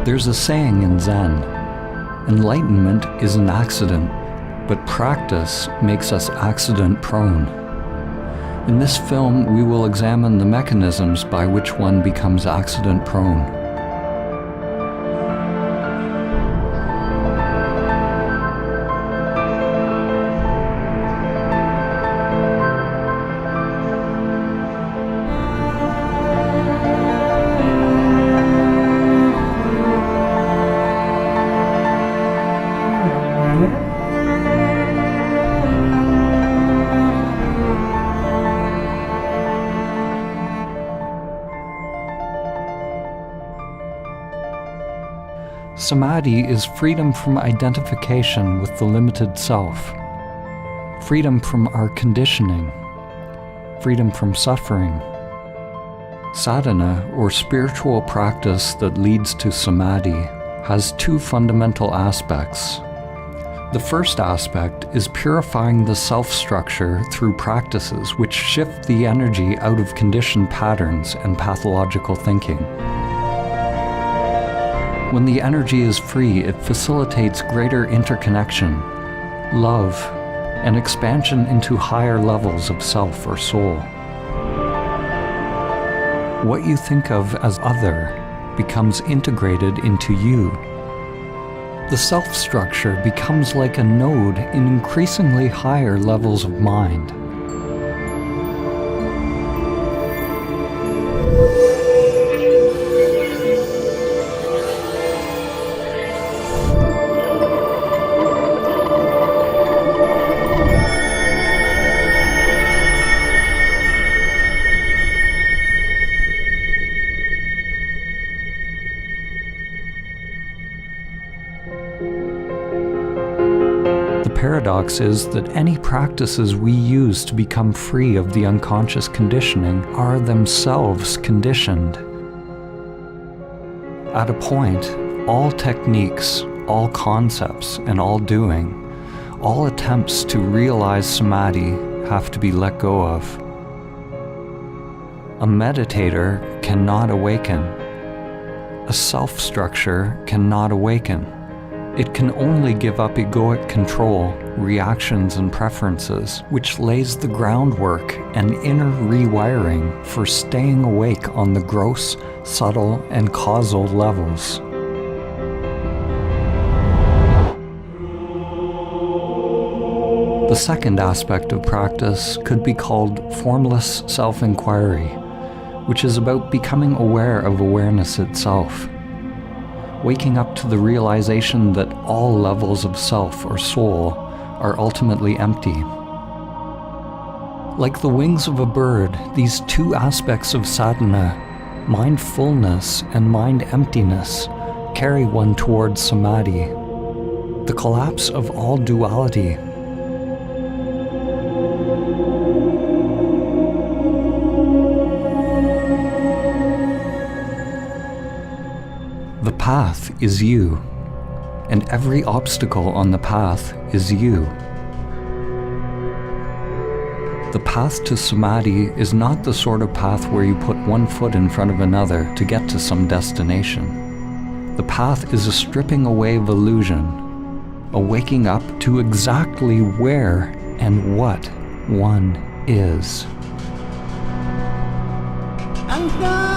There's a saying in Zen, enlightenment is an accident, but practice makes us accident-prone. In this film, we will examine the mechanisms by which one becomes accident-prone. Samadhi is freedom from identification with the limited self, freedom from our conditioning, freedom from suffering. Sadhana, or spiritual practice that leads to Samadhi, has two fundamental aspects. The first aspect is purifying the self-structure through practices which shift the energy out of conditioned patterns and pathological thinking. When the energy is free, it facilitates greater interconnection, love, and expansion into higher levels of self or soul. What you think of as other becomes integrated into you. The self-structure becomes like a node in increasingly higher levels of mind. The paradox is that any practices we use to become free of the unconscious conditioning are themselves conditioned. At a point, all techniques, all concepts, and all doing, all attempts to realize Samadhi have to be let go of. A meditator cannot awaken. A self-structure cannot awaken. It can only give up egoic control, reactions, and preferences, which lays the groundwork and inner rewiring for staying awake on the gross, subtle, and causal levels. The second aspect of practice could be called formless self-inquiry, which is about becoming aware of awareness itself. Waking up to the realization that all levels of self or soul are ultimately empty. Like the wings of a bird, these two aspects of sadhana, mindfulness and mind emptiness, carry one towards Samadhi, the collapse of all duality. The path is you, and every obstacle on the path is you. The path to Samadhi is not the sort of path where you put one foot in front of another to get to some destination. The path is a stripping away of illusion, a waking up to exactly where and what one is. And